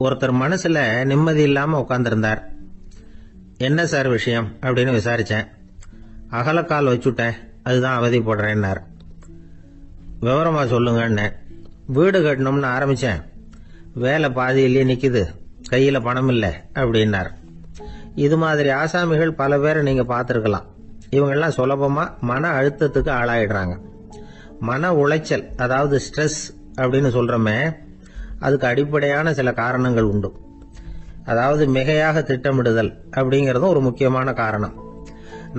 ஒருத்தர் மனசுல நிம்மதி இல்லாம உட்கார்ந்திருந்தார். என்ன சார் விஷயம் அப்படின்னு விசாரிச்சேன். அகலக்கால் வச்சுட்டேன், அதுதான் அவதிப்படுறேன்னார். விவரமா சொல்லுங்கன்னு. வீடு கட்டணும்னு ஆரம்பிச்சேன், வேலை பாதியிலேயே நிக்குது, கையில பணம் இல்லை அப்படின்னார். இது மாதிரி ஆசாமிகள் பல பேரை நீங்க பார்த்துருக்கலாம். இவங்கெல்லாம் சுலபமா மன அழுத்தத்துக்கு ஆளாயிடுறாங்க. மன உளைச்சல், அதாவது ஸ்ட்ரெஸ் அப்படின்னு சொல்றோமே, அதுக்கு அடிப்படையான சில காரணங்கள் உண்டு. அதாவது மிகையாக திட்டமிடுதல் அப்படிங்கறதும் ஒரு முக்கியமான காரணம்.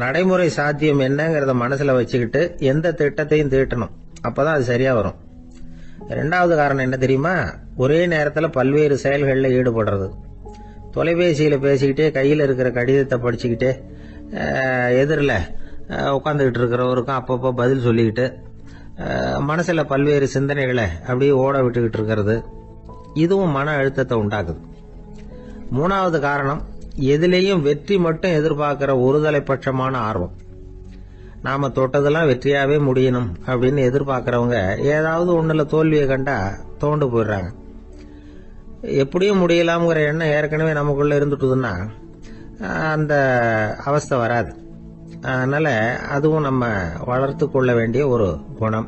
நடைமுறை சாத்தியம் என்னங்கிறத மனசுல வச்சுக்கிட்டு எந்த திட்டத்தையும் தீட்டணும், அப்பதான் அது சரியா வரும். இரண்டாவது காரணம் என்ன தெரியுமா? ஒரே நேரத்தில் பல்வேறு செயல்களில் ஈடுபடுறது. தொலைபேசியில் பேசிக்கிட்டே கையில் இருக்கிற கடிதத்தை படிச்சுக்கிட்டே எதிரில் உட்காந்துக்கிட்டு இருக்கிறவருக்கும் அப்பப்போ பதில் சொல்லிக்கிட்டு மனசில் பல்வேறு சிந்தனைகளை அப்படியே ஓட விட்டுக்கிட்டு இருக்கிறது, இதுவும் மன அழுத்தத்தை உண்டாக்குது. மூணாவது காரணம், எதிலேயும் வெற்றி மட்டும் எதிர்பார்க்கிற ஒருதலை பட்சமான ஆர்வம். நாம தொட்டதெல்லாம் வெற்றியாவே முடியணும் அப்படின்னு எதிர்பார்க்கறவங்க ஏதாவது ஒண்ணுல தோல்வியை கண்டா தோண்டு போயிடுறாங்க. எப்படியும் முடியலாம்ங்கிற எண்ணம் ஏற்கனவே நமக்குள்ள இருந்துட்டுதுன்னா அந்த அவஸ்தை வராது. அதனால அதுவும் நம்ம வளர்த்து கொள்ள வேண்டிய ஒரு குணம்.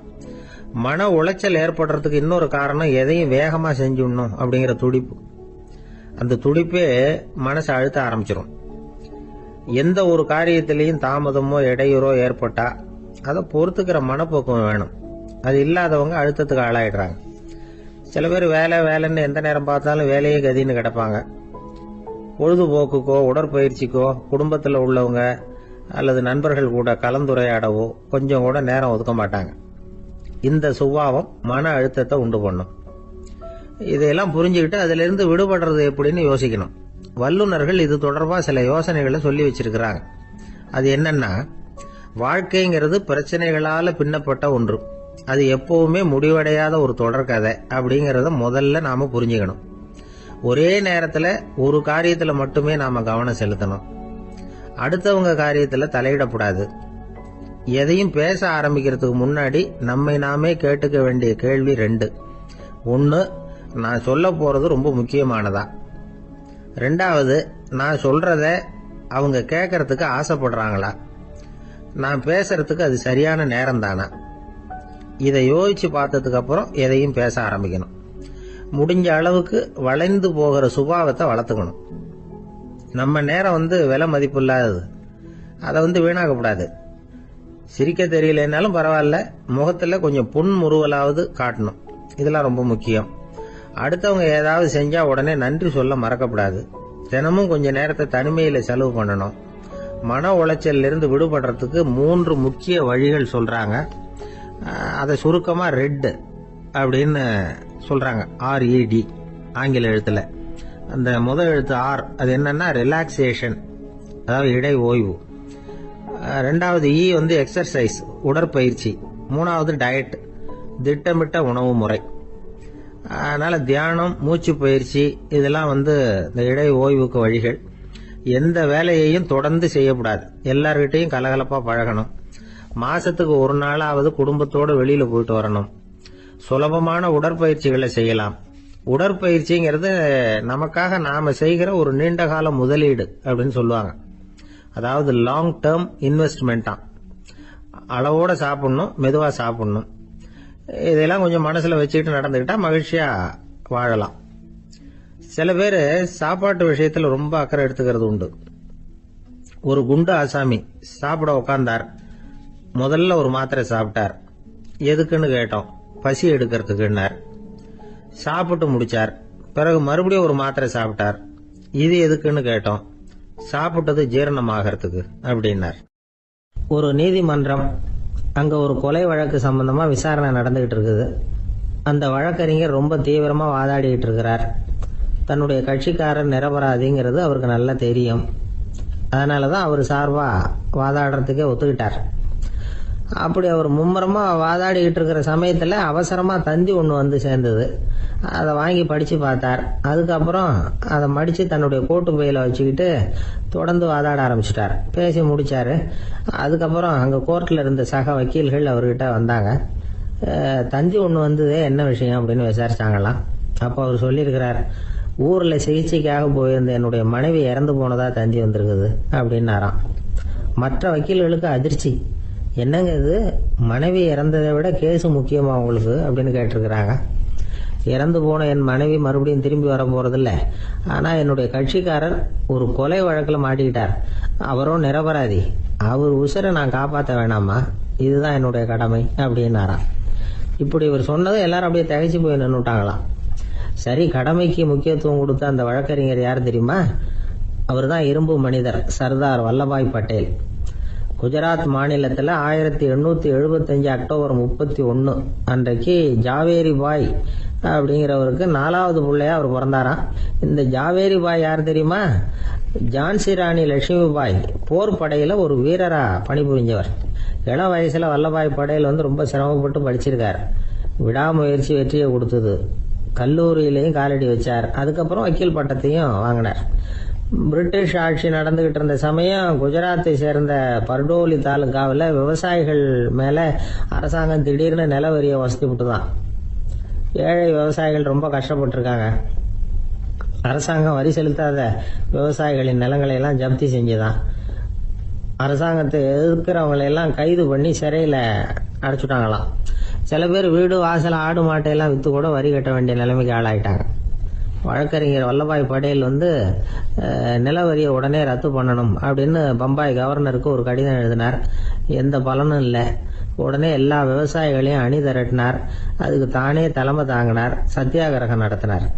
மன உளைச்சல் ஏற்படுறதுக்கு இன்னொரு காரணம், எதையும் வேகமா செஞ்சுடணும் அப்படிங்கிற துடிப்பு. அந்த துடிப்பே மனசை அழுத்த ஆரம்பிச்சிடும். எந்த ஒரு காரியத்திலையும் தாமதமோ இடையூறோ ஏற்பட்டா அதை பொறுத்துக்கிற மனப்போக்கம் வேணும். அது இல்லாதவங்க அழுத்தத்துக்கு ஆளாயிடுறாங்க. சில பேர் வேலைன்னு எந்த நேரம் பார்த்தாலும் வேலையே கதின்னு கிடப்பாங்க. பொழுதுபோக்குக்கோ உடற்பயிற்சிக்கோ குடும்பத்தில் உள்ளவங்க அல்லது நண்பர்கள் கூட கலந்துரையாடவோ கொஞ்சம் கூட நேரம் ஒதுக்க மாட்டாங்க. இந்த சுபாவம் மன அழுத்தத்தை உண்டு பண்ணும். இதையெல்லாம் புரிஞ்சுக்கிட்டு அதுல இருந்து விடுபடுறது எப்படின்னு யோசிக்கணும். வல்லுநர்கள் இது தொடர்பாக சில யோசனைகளை சொல்லி வச்சிருக்கிறாங்க. அது என்னன்னா, வாழ்க்கைங்கிறது பிரச்சனைகளால பின்னப்பட்ட ஒன்று. அது எப்பவுமே முடிவடையாத ஒரு தொடர்கதை அப்படிங்கறத முதல்ல நாம புரிஞ்சுக்கணும். ஒரே நேரத்தில் ஒரு காரியத்துல மட்டுமே நாம கவனம் செலுத்தணும். அடுத்தவங்க காரியத்துல தலையிடக்கூடாது. எதையும் பேச ஆரம்பிக்கிறதுக்கு முன்னாடி நம்மை நாமே கேட்டுக்க வேண்டிய கேள்வி 2. 1, நான் சொல்ல போறது ரொம்ப முக்கியமானதா? 2வது, நான் சொல்றத அவங்க கேட்கறதுக்கு ஆசைப்படுறாங்களா? நான் பேசுறதுக்கு அது சரியான நேரம் தானா? இதை யோசிச்சு பார்த்ததுக்கு அப்புறம் எதையும் பேச ஆரம்பிக்கணும். முடிஞ்ச அளவுக்கு வளைந்து போகிற சுபாவத்தை வளர்த்துக்கணும். நம்ம நேரம் விலை மதிப்பு இல்லாதது, அதை வீணாக்கக்கூடாது. சிரிக்க தெரியலனாலும் பரவாயில்ல, முகத்துல கொஞ்சம் புன்முறுவலாவது காட்டணும். இதெல்லாம் ரொம்ப முக்கியம். அடுத்தவங்க ஏதாவது செஞ்சா உடனே நன்றி சொல்ல மறக்கப்படாது. தினமும் கொஞ்ச நேரத்தை தனிமையில செலவு பண்ணணும். மன உளைச்சல் இருந்து விடுபடுறதுக்கு 3 முக்கிய வழிகள் சொல்றாங்க. அதை சுருக்கமா ரெட் அப்படின்னு சொல்றாங்க. RED ஆங்கில எழுத்துல. அந்த முதல் எழுத்து R, அது என்னன்னா ரிலாக்ஸேஷன், அதாவது இடை ஓய்வு. 2வது E எக்ஸர்சைஸ், உடற்பயிற்சி. 3வது டயட், திட்டமிட்ட உணவு முறை. அதனால தியானம், மூச்சு பயிற்சி இதெல்லாம் இந்த இடை ஓய்வுக்கு வழிகள். எந்த வேலையையும் தொடர்ந்து செய்யக்கூடாது. எல்லார்கிட்டையும் கலகலப்பா பழகணும். மாசத்துக்கு ஒரு நாளாவது குடும்பத்தோடு வெளியில போயிட்டு வரணும். சுலபமான உடற்பயிற்சிகளை செய்யலாம். உடற்பயிற்சிங்கிறது நமக்காக நாம செய்கிற ஒரு நீண்டகால முதலீடு அப்படின்னு சொல்லுவாங்க. அதாவது லாங் டேர்ம் இன்வெஸ்ட்மெண்டா. அளவோட சாப்பிடணும், மெதுவா சாப்பிடணும். இதெல்லாம் கொஞ்சம் மனசுல வச்சுக்கிட்டு நடந்துக்கிட்டா மகிழ்ச்சியா வாழலாம். சில பேர் சாப்பாட்டு விஷயத்துல ரொம்ப அக்கறை எடுத்துக்கிறது உண்டு. ஒரு குண்டு ஆசாமி சாப்பிட உட்கார்ந்தார். முதல்ல ஒரு மாத்திரை சாப்பிட்டார். எதுக்குன்னு கேட்டோம். பசி எடுக்கிறதுக்குன்னார். சாப்பிட்டு முடிச்சார். பிறகு மறுபடியும் ஒரு மாத்திரை சாப்பிட்டார். இது எதுக்குன்னு கேட்டோம். சாப்பிட்டது ஜீரணமாகறதுக்கு அப்படின்னார். ஒரு நீதிமன்றம், அங்க ஒரு கொலை வழக்கு சம்பந்தமா விசாரணை நடந்துகிட்டு இருக்குது. அந்த வழக்கறிஞர் ரொம்ப தீவிரமா வாதாடிட்டு இருக்கிறார். தன்னுடைய கட்சிக்காரர் நிரபராதிங்கிறது அவருக்கு நல்லா தெரியும். அதனாலதான் அவர் சார்பா வாதாடுறதுக்கே ஒத்துக்கிட்டார். அப்படி அவர் மும்முரமா வாதாடிக்கிட்டு இருக்கிற சமயத்துல அவசரமா தந்தி ஒண்ணு சேர்ந்தது. அதை வாங்கி படிச்சு பார்த்தார். அதுக்கப்புறம் அதை மடிச்சு தன்னுடைய கோட்டு பையில வச்சுக்கிட்டு தொடர்ந்து வாதாட ஆரம்பிச்சிட்டார். பேசி முடிச்சாரு. அதுக்கப்புறம் அங்க கோர்ட்ல இருந்த சக வக்கீல்கள் அவர்கிட்ட வந்தாங்க. தந்தி ஒண்ணு என்ன விஷயம் அப்படின்னு விசாரிச்சாங்களாம். அப்போ அவர் சொல்லியிருக்கிறார், ஊரில் சிகிச்சைக்காக போயிருந்த என்னுடைய மனைவி இறந்து போனதா தந்தி வந்திருக்குது அப்படின்னாராம். மற்ற வக்கீல்களுக்கு அதிர்ச்சி. என்னங்க இது, மனைவி இறந்ததை விட கேஸு முக்கியமா உங்களுக்கு அப்படின்னு கேட்டிருக்கிறாங்க. இறந்து போன என் மனைவி மறுபடியும் திரும்பி வர போறதில்ல, ஆனால் என்னுடைய கட்சிக்காரர் ஒரு கொலை வழக்கில் மாட்டிக்கிட்டார். அவரும் நிரபராதி. அவர் உசுரை நான் காப்பாற்ற வேணாமா, இதுதான் என்னுடைய கடமை அப்படின்னாராம். இப்படி இவர் சொன்னதும் எல்லாரும் அப்படியே திகைச்சு போய் நின்றுட்டாங்களாம். சரி, கடமைக்கு முக்கியத்துவம் கொடுத்த அந்த வழக்கறிஞர் யார் தெரியுமா? அவர் தான் இரும்பு மனிதர் சர்தார் வல்லபாய் பட்டேல். குஜராத் மாநிலத்தில் 1875 அக்டோபர் 31 அன்றைக்கு ஜாவேரி பாய் அப்படிங்கிறவருக்கு 4வது பிள்ளையா அவர் பிறந்தாராம். இந்த ஜாவேரி பாய் யார் தெரியுமா? ஜான்சி ராணி லட்சுமி பாய் போர் படையில் ஒரு வீரரா பணிபுரிஞ்சவர். இளம் வயசுல வல்லபாய் பட்டேல் ரொம்ப சிரமப்பட்டு படிச்சிருக்கார். விடாமுயற்சி வெற்றியை கொடுத்தது. கல்லூரியிலையும் காலடி வச்சார். அதுக்கப்புறம் வக்கீல் பட்டத்தையும் வாங்கினார். பிரிட்டிஷ் ஆட்சி நடந்துகிட்டு இருந்த சமயம் குஜராத்தை சேர்ந்த பர்டோலி தாலுகாவில் விவசாயிகள் மேலே அரசாங்கம் திடீர்னு நில வரியை வசதி விட்டுதான். ஏழை விவசாயிகள் ரொம்ப கஷ்டப்பட்டிருக்காங்க. அரசாங்கம் வரி செலுத்தாத விவசாயிகளின் நிலங்களை எல்லாம் ஜப்தி செஞ்சுதான். அரசாங்கத்தை எதிர்க்கிறவங்களையெல்லாம் கைது பண்ணி சிறையில் அடைச்சுட்டாங்களாம். சில பேர் வீடு வாசல் ஆடு மாட்டையெல்லாம் விற்று கூட வரி கட்ட வேண்டிய நிலைமைக்கு ஆளாயிட்டாங்க. வழக்கறிஞர் வல்லபாய் பட்டேல் நில வரியை உடனே ரத்து பண்ணணும் அப்படின்னு பம்பாய் கவர்னருக்கு ஒரு கடிதம் எழுதினார். எந்த பலனும் இல்லை. உடனே எல்லா விவசாயிகளையும் அணி திரட்டினார். அதுக்கு தானே தலைமை தாங்கினார். சத்தியாகிரகம் நடத்தினார்.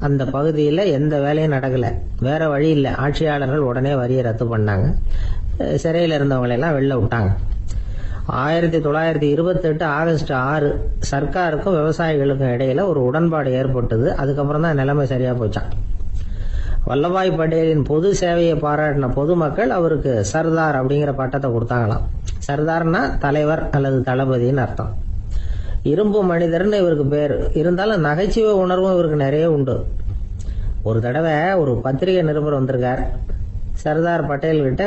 அந்த பகுதியில் எந்த வேலையும் நடக்கலை. வேற வழி இல்லை. ஆட்சியாளர்கள் உடனே வரியை ரத்து பண்ணாங்க. சிறையில் இருந்தவங்களெல்லாம் வெளில விட்டாங்க. 1928 ஆகஸ்ட் 6 சர்க்காருக்கும் விவசாயிகளுக்கும் இடையில ஒரு உடன்பாடு ஏற்பட்டது. அதுக்கப்புறம் தான் நிலைமை சரியா போச்சான். வல்லபாய் பட்டேலின் பொது சேவையை பாராட்டின பொதுமக்கள் அவருக்கு சர்தார் அப்படிங்கிற பட்டத்தை கொடுத்தாங்களாம். சர்தார்னா தலைவர் அல்லது தளபதினு அர்த்தம். இரும்பு மனிதர்னு இவருக்கு பேர். இருந்தாலும் நகைச்சுவை உணர்வும் இவருக்கு நிறைய உண்டு. ஒரு தடவை ஒரு பத்திரிகை நிருபர் வந்திருக்கார். சர்தார் பட்டேல் கிட்ட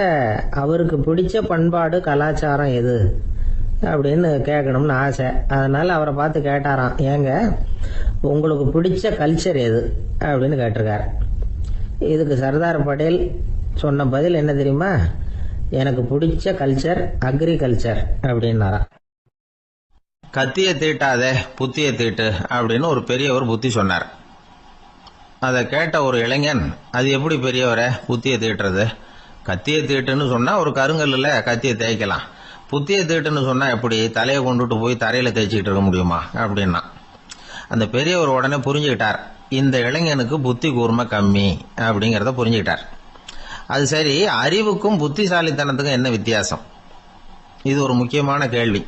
அவருக்கு பிடிச்ச பண்பாடு கலாச்சாரம் எது அப்படின்னு கேட்கணும்னு ஆசை. அதனால அவரை பார்த்து கேட்டாராம், ஏங்க உங்களுக்கு பிடிச்ச கல்ச்சர் எது அப்படின்னு கேட்டிருக்காரு. இதுக்கு சர்தார் பட்டேல் சொன்ன பதில் என்ன தெரியுமா? எனக்கு பிடிச்ச கல்ச்சர் அக்ரிகல்ச்சர் அப்படின்னாராம். கத்திய தீட்டாதே புத்திய தீட்டு அப்படின்னு ஒரு பெரியவர் புத்தி சொன்னார். அதை கேட்ட ஒரு இளைஞன், அது எப்படி பெரியவரை புத்திய தீட்டுறது? கத்திய தீட்டுன்னு சொன்னா ஒரு கருங்கல்ல கத்திய தேய்க்கலாம். புத்திய தீட்டுன்னு சொன்னா எப்படி தலையை கொண்டுட்டு போய் தரையில தேய்ச்சிக்கிட்டு இருக்க முடியுமா அப்படின்னா. அந்த பெரியவர் உடனே புரிஞ்சுக்கிட்டார், இந்த இளைஞனுக்கு புத்தி கூர்மை கம்மி அப்படிங்கிறத புரிஞ்சுக்கிட்டார். அது சரி, அறிவுக்கும் புத்திசாலித்தனத்துக்கும் என்ன வித்தியாசம்? இது ஒரு முக்கியமான கேள்வி.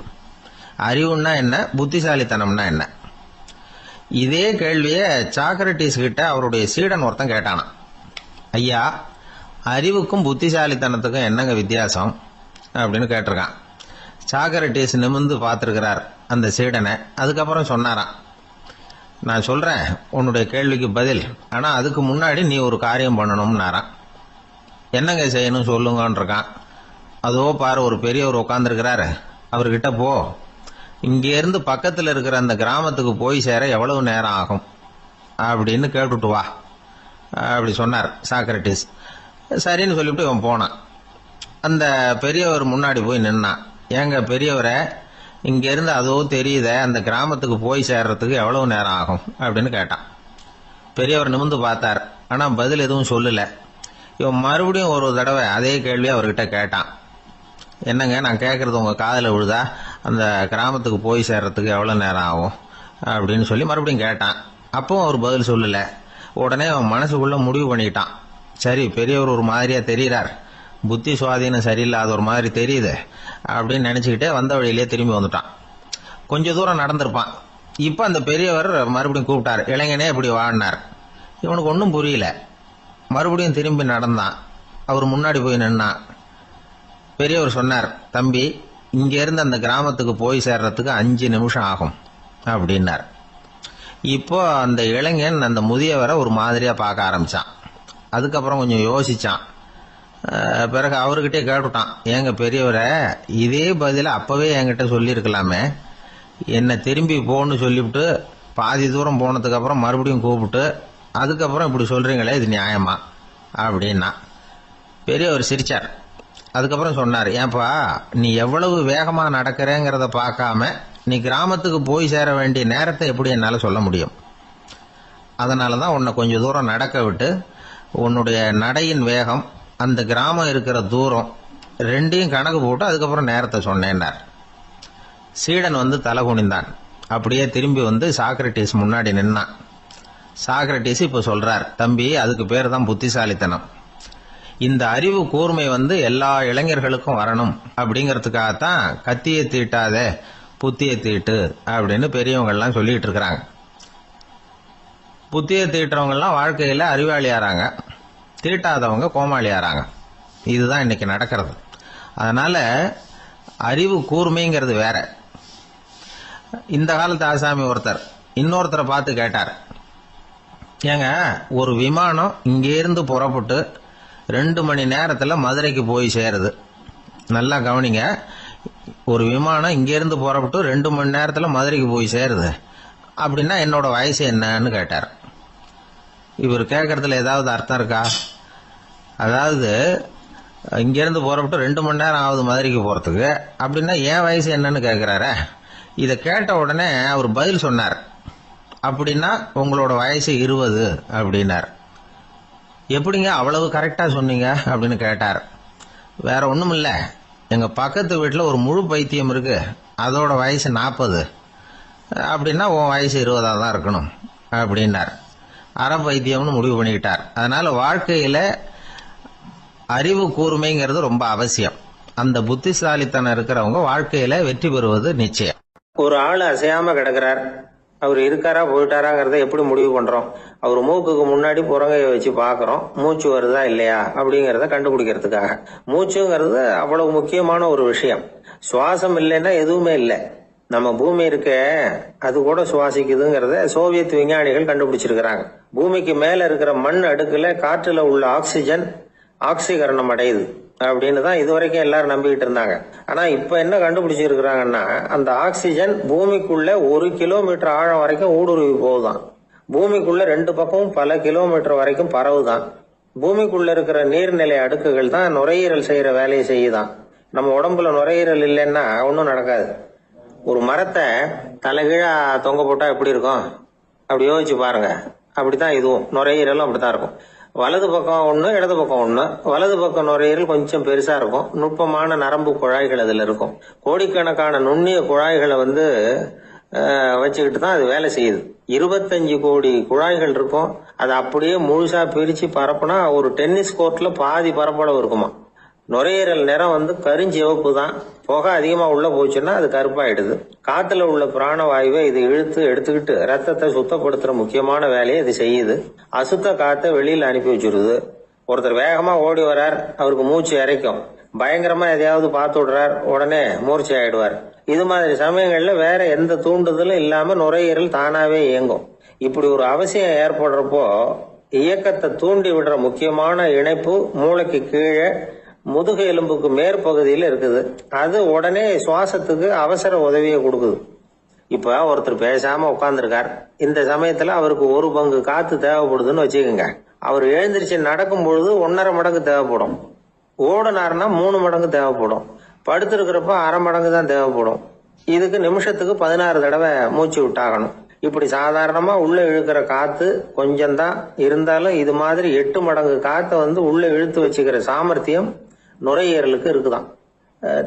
அறிவுன்னா என்ன, புத்திசாலித்தனம்னா என்ன? இதே கேள்வியை சாக்ரட்டிஸ் கிட்ட அவருடைய சீடன் ஒருத்தன் கேட்டானா. ஐயா, அறிவுக்கும் புத்திசாலித்தனத்துக்கும் என்னங்க வித்தியாசம் அப்படின்னு கேட்டிருக்கான். சாக்ரட்டிஸ் நிமிர்ந்து பார்த்திருக்கிறார் அந்த சீடனை. அதுக்கப்புறம் சொன்னாராம், நான் சொல்றேன் உன்னுடைய கேள்விக்கு பதில், ஆனா அதுக்கு முன்னாடி நீ ஒரு காரியம் பண்ணணும்னாராம். என்னங்க செய்யணும் சொல்லுங்கன்னு இருக்கான். அதோ பாரு, ஒரு பெரியவர் உட்காந்துருக்கிறாரு, அவர்கிட்ட போ, இங்கேருந்து பக்கத்தில் இருக்கிற அந்த கிராமத்துக்கு போய் சேர எவ்வளவு நேரம் ஆகும் அப்படின்னு கேட்டுட்டு வா அப்படி சொன்னார் சாக்ரட்டிஸ். சரின்னு சொல்லிவிட்டு இவன் போனான். அந்த பெரியவர் முன்னாடி போய் நின்னான். ஏங்க பெரியவரை, இங்கேருந்து அதோ தெரியுத அந்த கிராமத்துக்கு போய் சேர்றதுக்கு எவ்வளவு நேரம் ஆகும் அப்படின்னு கேட்டான். பெரியவர் நிமிர்ந்து பார்த்தார். ஆனால் பதில் எதுவும் சொல்லல. இவன் மறுபடியும் ஒரு தடவை அதே கேள்வி அவர்கிட்ட கேட்டான். என்னங்க, நான் கேட்கறது உங்க காதில் விழுதா? அந்த கிராமத்துக்கு போய் சேர்றதுக்கு எவ்வளோ நேரம் ஆகும் அப்படின்னு சொல்லி மறுபடியும் கேட்டான். அப்பவும் அவர் பதில் சொல்லல. உடனே அவன் மனசுக்குள்ள முடிவு பண்ணிக்கிட்டான், சரி பெரியவர் ஒரு மாதிரியா தெரிகிறார், புத்தி சுவாதீனம் சரியில்லாத ஒரு மாதிரி தெரியுது அப்படின்னு நினைச்சுக்கிட்டே வந்த வழியிலே திரும்பி வந்துட்டான். கொஞ்ச தூரம் நடந்திருப்பான். இப்ப அந்த பெரியவர் மறுபடியும் கூப்பிட்டார், இளைஞனே இப்படி வாழ்னார். இவனுக்கு ஒன்றும் புரியல. மறுபடியும் திரும்பி நடந்தான். அவர் முன்னாடி போய் நின்னான். பெரியவர் சொன்னார், தம்பி, இங்க இருந்து அந்த கிராமத்துக்கு போய் சேர்றதுக்கு 5 நிமிஷம் ஆகும் அப்படின்னார். இப்போ அந்த இளைஞன் அந்த முதியவரை ஒரு மாதிரியா பார்க்க ஆரம்பிச்சான். அதுக்கப்புறம் கொஞ்சம் யோசிச்சான். பிறகு அவர்கிட்டே கேட்டுட்டான், ஏங்க பெரியவரை, இதே பதில அப்பவே என்கிட்ட சொல்லியிருக்கலாமே. என்ன திரும்பி போன்னு சொல்லிவிட்டு பாதி தூரம் போனதுக்கு அப்புறம் மறுபடியும் கூப்பிட்டு அதுக்கப்புறம் இப்படி சொல்கிறீங்களே இது நியாயமா அப்படின்னா பெரியவர் சிரிச்சார். அதுக்கப்புறம் சொன்னார், ஏன்பா நீ எவ்வளவு வேகமாக நடக்கிறேங்கிறத பார்க்காம நீ கிராமத்துக்கு போய் சேர வேண்டிய நேரத்தை எப்படி என்னால் சொல்ல முடியும்? அதனால தான் உன்னை கொஞ்சம் தூரம் நடக்க விட்டு உன்னுடைய நடையின் வேகம், அந்த கிராமம் இருக்கிற தூரம் ரெண்டையும் கணக்கு போட்டு அதுக்கப்புறம் நேரத்தை சொன்னேன்னார். சீடன் வந்து தலை குனிந்தான். அப்படியே திரும்பி வந்து சாக்ரட்டிஸ் முன்னாடி நின்னான். சாக்ரட்டிஸ் இப்போ சொல்றார், தம்பி அதுக்கு பேர் தான் புத்திசாலித்தனம். இந்த அறிவு கூர்மை வந்து எல்லா இளைஞர்களுக்கும் வரணும் அப்படிங்கிறதுக்காகத்தான் கத்தியை தீட்டாதே புத்தியை தீட்டு அப்படின்னு பெரியவங்கள்லாம் சொல்லிட்டு இருக்கிறாங்க. புத்தியை தீட்டுறவங்கெல்லாம் வாழ்க்கையில் அறிவாளியாராங்க, தீட்டாதவங்க கோமாளியாராங்க. இதுதான் இன்னைக்கு நடக்கிறது. அதனால அறிவு கூர்மைங்கிறது வேற. இந்த காலத்து ஆசாமி ஒருத்தர் இன்னொருத்தரை பார்த்து கேட்டார், ஏங்க ஒரு விமானம் இங்கேருந்து புறப்பட்டு 2 மணி நேரத்தில் மதுரைக்கு போய் சேருது. நல்லா கவனிங்க, ஒரு விமானம் இங்கேருந்து புறப்பட்டு 2 மணி நேரத்தில் மதுரைக்கு போய் சேருது அப்படின்னா என்னோட வயசு என்னன்னு கேட்டார். இவர் கேட்கறதுல ஏதாவது அர்த்தம் இருக்கா? அதாவது இங்கேருந்து புறப்பட்டு 2 மணி நேரம் ஆகுது மதுரைக்கு போகிறதுக்கு, அப்படின்னா என் வயசு என்னன்னு கேட்குறாரு. இதை கேட்ட உடனே அவர் பதில் சொன்னார், அப்படின்னா உங்களோட வயசு 20 அப்படின்னார். எப்படிங்க அவ்வளவு கரெக்டாக சொன்னீங்க அப்படின்னு கேட்டார். வேற ஒன்றும் இல்லை, எங்கள் பக்கத்து வீட்டில் ஒரு முழு பைத்தியம் இருக்கு, அதோட வயசு 40, அப்படின்னா உன் வயசு 20 தான் இருக்கணும் அப்படின்னார். அரை பைத்தியம்னு முடிவு பண்ணிக்கிட்டார். அதனால வாழ்க்கையில் அறிவு கூர்மைங்கிறது ரொம்ப அவசியம். அந்த புத்திசாலித்தனம் இருக்கிறவங்க வாழ்க்கையில் வெற்றி பெறுவது நிச்சயம். ஒரு ஆள் அசையாம கிடக்கிறார், அவர் இருக்காரா போயிட்டாராங்கிறத எப்படி முடிவு பண்றோம்? அவர் மூக்குக்கு முன்னாடி புறங்கையை வச்சு பாக்குறோம், மூச்சு வருதா இல்லையா அப்படிங்கறத கண்டுபிடிக்கிறதுக்காக. மூச்சுங்கிறது அவ்வளவு முக்கியமான ஒரு விஷயம். சுவாசம் இல்லைன்னா எதுவுமே இல்லை. நம்ம பூமி இருக்க அது கூட சுவாசிக்குதுங்கிறத சோவியத் விஞ்ஞானிகள் கண்டுபிடிச்சிருக்கிறாங்க. பூமிக்கு மேல இருக்கிற மண் அடுக்குல காற்றுல உள்ள ஆக்சிஜன் ஆக்சிகரணம் அடையுது அப்படின்னு தான் இதுவரைக்கும் எல்லாரும் நம்பிக்கிட்டு இருந்தாங்க. ஆனா இப்ப என்ன கண்டுபிடிச்சிருக்கிறாங்கன்னா, அந்த ஆக்சிஜன் பூமிக்குள்ள 1 கிலோமீட்டர் ஆழம் வரைக்கும் ஊடுருவி போகுதான். பூமிக்குள்ள 2 பக்கமும் பல கிலோமீட்டர் வரைக்கும் பரவுதான். பூமிக்குள்ள இருக்கிற நீர்நிலை அடுக்குகள் தான் நுரையீரல் செய்யற வேலையை செய்யுதான். நம்ம உடம்புல நுரையீரல் இல்லைன்னா ஒன்றும் நடக்காது. ஒரு மரத்தை தலைகீழா தொங்க போட்டா எப்படி இருக்கும் அப்படி யோசிச்சு பாருங்க. அப்படித்தான் இதுவும், நுரையீரலும் அப்படித்தான் இருக்கும். வலது பக்கம் ஒன்று, இடது பக்கம் ஒன்று. வலது பக்கம் நுரையீரல் கொஞ்சம் பெருசா இருக்கும், நுட்பமான நரம்பு குழாய்கள் அதுல இருக்கும். கோடிக்கணக்கான நுண்ணிய குழாய்களை வச்சுக்கிட்டு தான் அது வேலை செய்யுது. 25 கோடி குழாய்கள் இருக்கும். அதை அப்படியே முழுசா பிரிச்சு பரப்புனா ஒரு டென்னிஸ் கோர்ட்ல பாதி பரப்பளவு இருக்குமா. நுரையீரல் நிறம் கருஞ்சிவப்பு தான். புகை அதிகமா உள்ள போச்சுன்னா அது கருப்பாயிடுது. காத்துல உள்ள பிராணவாயுவை இது இழுத்து எடுத்துக்கிட்டு ரத்தத்தை சுத்தப்படுத்துற முக்கியமான வேலையை இது செய்யுது. அசுத்த காத்தை வெளியில அனுப்பி வச்சிருது. ஒருத்தர் வேகமா ஓடி வர்றார், அவருக்கு மூச்சு இறைக்கும். பயங்கரமா எதையாவது பார்த்து விடுறார், உடனே மூர்ச்சி ஆயிடுவார். இது மாதிரி சமயங்கள்ல வேற எந்த தூண்டுதலும் இல்லாம நுரையீரல் தானாவே இயங்கும். இப்படி ஒரு அவசியம் ஏற்படுறப்போ இயக்கத்தை தூண்டி விடுற முக்கியமான இணைப்பு மூளைக்கு கீழே முதுகு எலும்புக்கு மேற்பகுதியில் இருக்குது. அது உடனே சுவாசத்துக்கு அவசர உதவியை கொடுக்குது. இப்ப ஒருத்தர் பேசாம உட்கார்ந்துருக்கார். இந்த சமயத்துல அவருக்கு 1 பங்கு காத்து தேவைப்படுதுன்னு வச்சுக்கோங்க. அவர் எழுந்திருச்சு நடக்கும் பொழுது 1.5 மடங்கு தேவைப்படும். ஓடினார்னா 3 மடங்கு தேவைப்படும். படுத்திருக்கிறப்ப 1/2 மடங்கு தான் தேவைப்படும். இதுக்கு நிமிஷத்துக்கு 16 தடவை மூச்சு விட்டாகணும். இப்படி சாதாரணமா உள்ள இழுக்கிற காத்து கொஞ்சம் தான் இருந்தாலும் இது மாதிரி 8 மடங்கு காத்தை உள்ள இழுத்து வச்சுக்கிற சாமர்த்தியம் நுரையீரலுக்கு இருக்குதான்.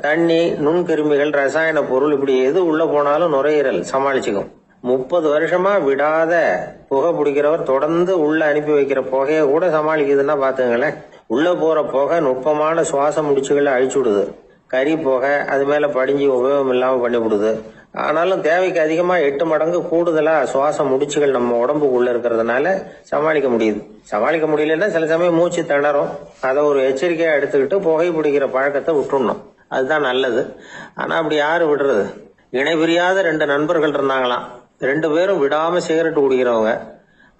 தண்ணி, நுண்கிருமிகள், ரசாயன பொருள் இப்படி எது உள்ள போனாலும் நுரையீரல் சமாளிச்சுக்கும். 30 வருஷமா விடாத புகை பிடிக்கிறவர் தொடர்ந்து உள்ள அனுப்பி வைக்கிற புகையை கூட சமாளிக்குதுன்னா பாத்துங்களேன். உள்ள போற புகை நுட்பமான சுவாச முடிச்சுகளை அழிச்சு விடுது. கறி புகை அது மேல படிஞ்சு உபயோகம் இல்லாம பண்ணிவிடுது. ஆனாலும் தேவைக்கு அதிகமா 8 மடங்கு கூடுதலா சுவாச முடிச்சுகள் நம்ம உடம்புக்குள்ள இருக்கிறதுனால சமாளிக்க முடியுது. சமாளிக்க முடியலன்னா சில சமயம் மூச்சு திணறும். அதை ஒரு எச்சரிக்கையா எடுத்துக்கிட்டு புகை பிடிக்கிற பழக்கத்தை விட்டுடணும். அதுதான் நல்லது. ஆனா அப்படி யாரு விடுறது? இணை பிரியாத 2 நண்பர்கள் இருந்தாங்களாம். 2 பேரும் விடாம சிகரெட் குடிக்கிறவங்க.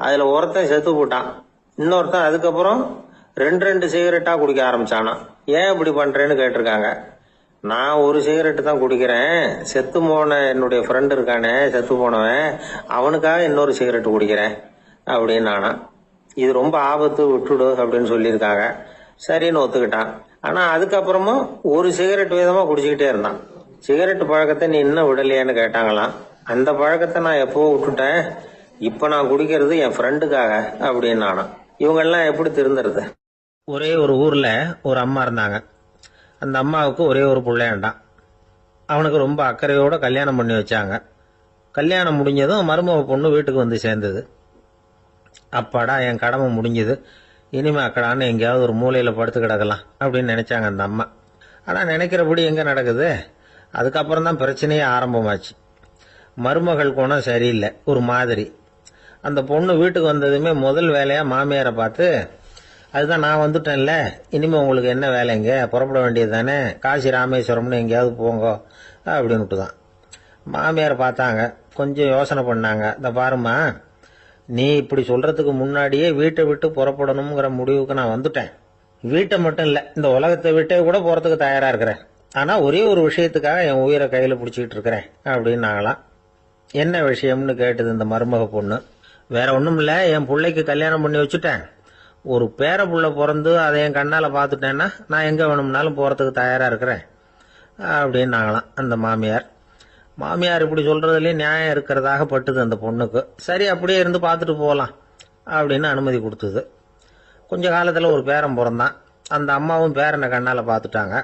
அதுல ஒருத்தன் செத்து போட்டான். இன்னொருத்தன் அதுக்கப்புறம் 2 சிகரெட்டா குடிக்க ஆரம்பிச்சானா. ஏன் இப்படி பண்றேன்னு கேட்டிருக்காங்க. நான் 1 சிகரெட்டு தான் குடிக்கிறேன், செத்து போன என்னுடைய ஃப்ரெண்டு இருக்கானே செத்து போனவன், அவனுக்காக இன்னொரு சிகரெட் குடிக்கிறேன் அப்படின்னு நானா. இது ரொம்ப ஆபத்து, விட்டுடு அப்படின்னு சொல்லியிருக்காங்க. சரின்னு ஒத்துக்கிட்டான். ஆனா அதுக்கப்புறமும் ஒரு சிகரெட் வீதமா குடிச்சுக்கிட்டே இருந்தான். சிகரெட் பழக்கத்தை நீ இன்னும் விடலையான்னு கேட்டாங்களாம். அந்த பழக்கத்தை நான் எப்போ விட்டுட்டேன், இப்ப நான் குடிக்கிறது என் ஃப்ரெண்டுக்காக அப்படின்னு நானும். இவங்கெல்லாம் எப்படி திருந்துறது? ஒரே ஒரு ஊர்ல ஒரு அம்மா இருந்தாங்க. அந்த அம்மாவுக்கு ஒரே ஒரு பிள்ளையாண்டான். அவனுக்கு ரொம்ப அக்கறையோட கல்யாணம் பண்ணி வச்சாங்க. கல்யாணம் முடிஞ்சதும் மருமக பொண்ணு வீட்டுக்கு வந்து சேர்ந்தது. அப்பாடா, என் கடமை முடிஞ்சது, இனிமே அக்கடான்னு எங்கேயாவது ஒரு மூலையில படுத்து கிடக்கலாம் அப்படின்னு நினைச்சாங்க அந்த அம்மா. ஆனா நினைக்கிறபடி எங்க நடக்குது? அதுக்கப்புறம் தான் பிரச்சனையே ஆரம்பமாச்சு. மருமகள் குணம் சரியில்லை, ஒரு மாதிரி. அந்த பொண்ணு வீட்டுக்கு வந்ததுமே முதல் வேலையா மாமியாரை பார்த்து, அதுதான் நான் வந்துட்டேன்ல, இனிமே உங்களுக்கு என்ன வேலைங்க, புறப்பட வேண்டியது தானே, காசி ராமேஸ்வரம்னு எங்கேயாவது போங்க அப்படின்னுட்டு தான். மாமியார் பார்த்தாங்க, கொஞ்சம் யோசனை பண்ணாங்க. இந்த பாருமா, நீ இப்படி சொல்றதுக்கு முன்னாடியே வீட்டை விட்டு புறப்படணுங்கிற முடிவுக்கு நான் வந்துட்டேன். வீட்டை மட்டும் இல்லை, இந்த உலகத்தை விட்டே கூட போறதுக்கு தயாரா இருக்கிறேன். ஆனா ஒரே ஒரு விஷயத்துக்காக என் உயிரை கையில பிடிச்சிக்கிட்டு இருக்கிறேன் அப்படின்னாங்களாம். என்ன விஷயம்னு கேட்டது இந்த மருமக பொண்ணு. வேற ஒண்ணும் இல்ல, என் பிள்ளைக்கு கல்யாணம் பண்ணி வச்சுட்டேன். ஒரு பேர புள்ள பிறந்து அதை என் கண்ணால பாத்துட்டேன்னா நான் எங்க வேணும்னாலும் போறதுக்கு தயாரா இருக்கிறேன் அப்படின்னாங்களாம் அந்த மாமியார். மாமியார் இப்படி சொல்றதுலயே நியாயம் இருக்கிறதாக பட்டுது அந்த பொண்ணுக்கு. சரி, அப்படியே இருந்து பார்த்துட்டு போகலாம் அப்படின்னு அனுமதி கொடுத்தது. கொஞ்ச காலத்துல ஒரு பேரன் பிறந்தான். அந்த அம்மாவும் பேரனை கண்ணால பாத்துட்டாங்க.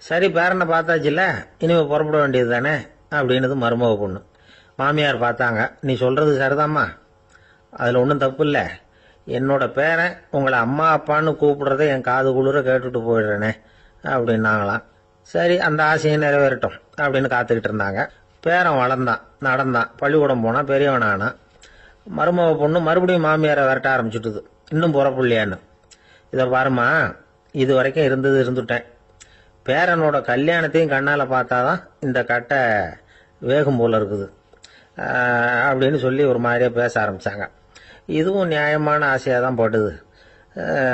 சரி, பேரனை பார்த்தாச்சுல்ல, இனிமே புறப்பட வேண்டியது தானே அப்படின்னது மருமக பொண்ணு. மாமியார் பார்த்தாங்க, நீ சொல்றது சரிதாம்மா, அதுல ஒன்றும் தப்பு இல்லை. என்னோட பேரன் உங்களை அம்மா அப்பான்னு கூப்பிடுறத என் காது குளிர கேட்டுட்டு போயிடுறேனே அப்படின்னாங்களாம். சரி, அந்த ஆசையை நிறைவேறட்டும் அப்படின்னு காத்துக்கிட்டு இருந்தாங்க. பேரன் வளர்ந்தான், நடந்தான், பள்ளிக்கூடம் போனா, பெரியவனானா. மருமக பொண்ணு மறுபடியும் மாமியாரை விரட்ட ஆரம்பிச்சுட்டுது, இன்னும் புறப்புள்ளியான்னு. இதை பாருமா, இது வரைக்கும் இருந்துட்டேன். பேரனோட கல்யாணத்தையும் கண்ணால பார்த்தாதான் இந்த கட்டை வேகும் போல இருக்குது அப்படின்னு சொல்லி ஒரு மாதிரியா பேச ஆரம்பிச்சாங்க. இதுவும் நியாயமான ஆசையா தான் படுது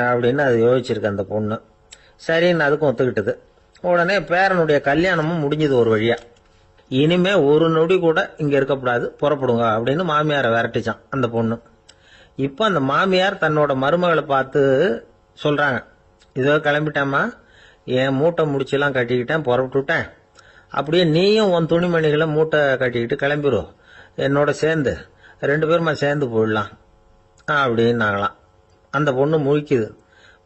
அப்படின்னு அது யோசிச்சிருக்கு அந்த பொண்ணு. சரின்னு அதுக்கும் ஒத்துக்கிட்டது. உடனே பேரனுடைய கல்யாணமும் முடிஞ்சது ஒரு வழியா. இனிமே ஒரு நொடி கூட இங்க இருக்கக்கூடாது, புறப்படுங்க அப்படின்னு மாமியாரை விரட்டிச்சான் அந்த பொண்ணு. இப்ப அந்த மாமியார் தன்னோட மருமகளை பார்த்து சொல்றாங்க, இதோ கிளம்பிட்டேம்மா, என் மூட்டை முடிச்செல்லாம் கட்டிக்கிட்டேன், புறப்பட்டுட்டேன். அப்படியே நீயும் உன் துணிமணிகளை மூட்டை கட்டிக்கிட்டு கிளம்பிடும் என்னோட சேர்ந்து, 2 பேருமா சேர்ந்து போயிடலாம் அப்படின்னாங்களாம். அந்த பொண்ணு முழிக்குது.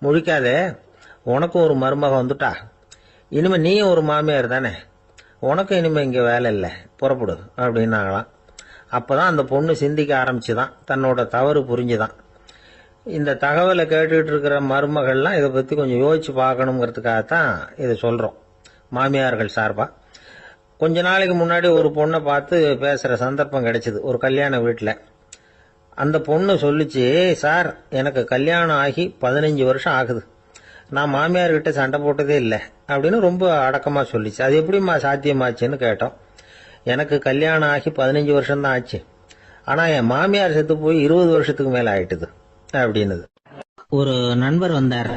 முழிக்காதே, உனக்கும் ஒரு மருமக வந்துட்டா, இனிமே நீயும் ஒரு மாமியார் தானே, உனக்கும் இனிமே இங்க வேலை இல்லை, புறப்படு அப்படின்னாங்களாம். அப்பதான் அந்த பொண்ணு சிந்திக்க ஆரம்பிச்சுதான், தன்னோட தவறு புரிஞ்சுதான். இந்த தகவலை கேட்டுக்கிட்டு இருக்கிற மருமகள்லாம் இதை பத்தி கொஞ்சம் யோசிச்சு பார்க்கணுங்கிறதுக்காகத்தான் இதை சொல்றோம் மாமியார்கள் சார்பா. கொஞ்ச நாளைக்கு முன்னாடி ஒரு பொண்ணை பார்த்து பேசுற சந்தர்ப்பம் கிடைச்சது ஒரு கல்யாண வீட்டில். அந்த பொண்ணு சொல்லிச்சு, சார் எனக்கு கல்யாணம் ஆகி 15 வருஷம் ஆகுது, நான் மாமியார்கிட்ட சண்டை போட்டதே இல்லை அப்படின்னு ரொம்ப அடக்கமா சொல்லிச்சு. அது எப்படிமா சாத்தியமாச்சுன்னு கேட்டோம். எனக்கு கல்யாணம் ஆகி 15 வருஷம் தான் ஆச்சு, ஆனா என் மாமியார் செத்து போய் 20 வருஷத்துக்கு மேல ஆயிட்டுது அப்படின்னுது. ஒரு நண்பர் வந்தார்,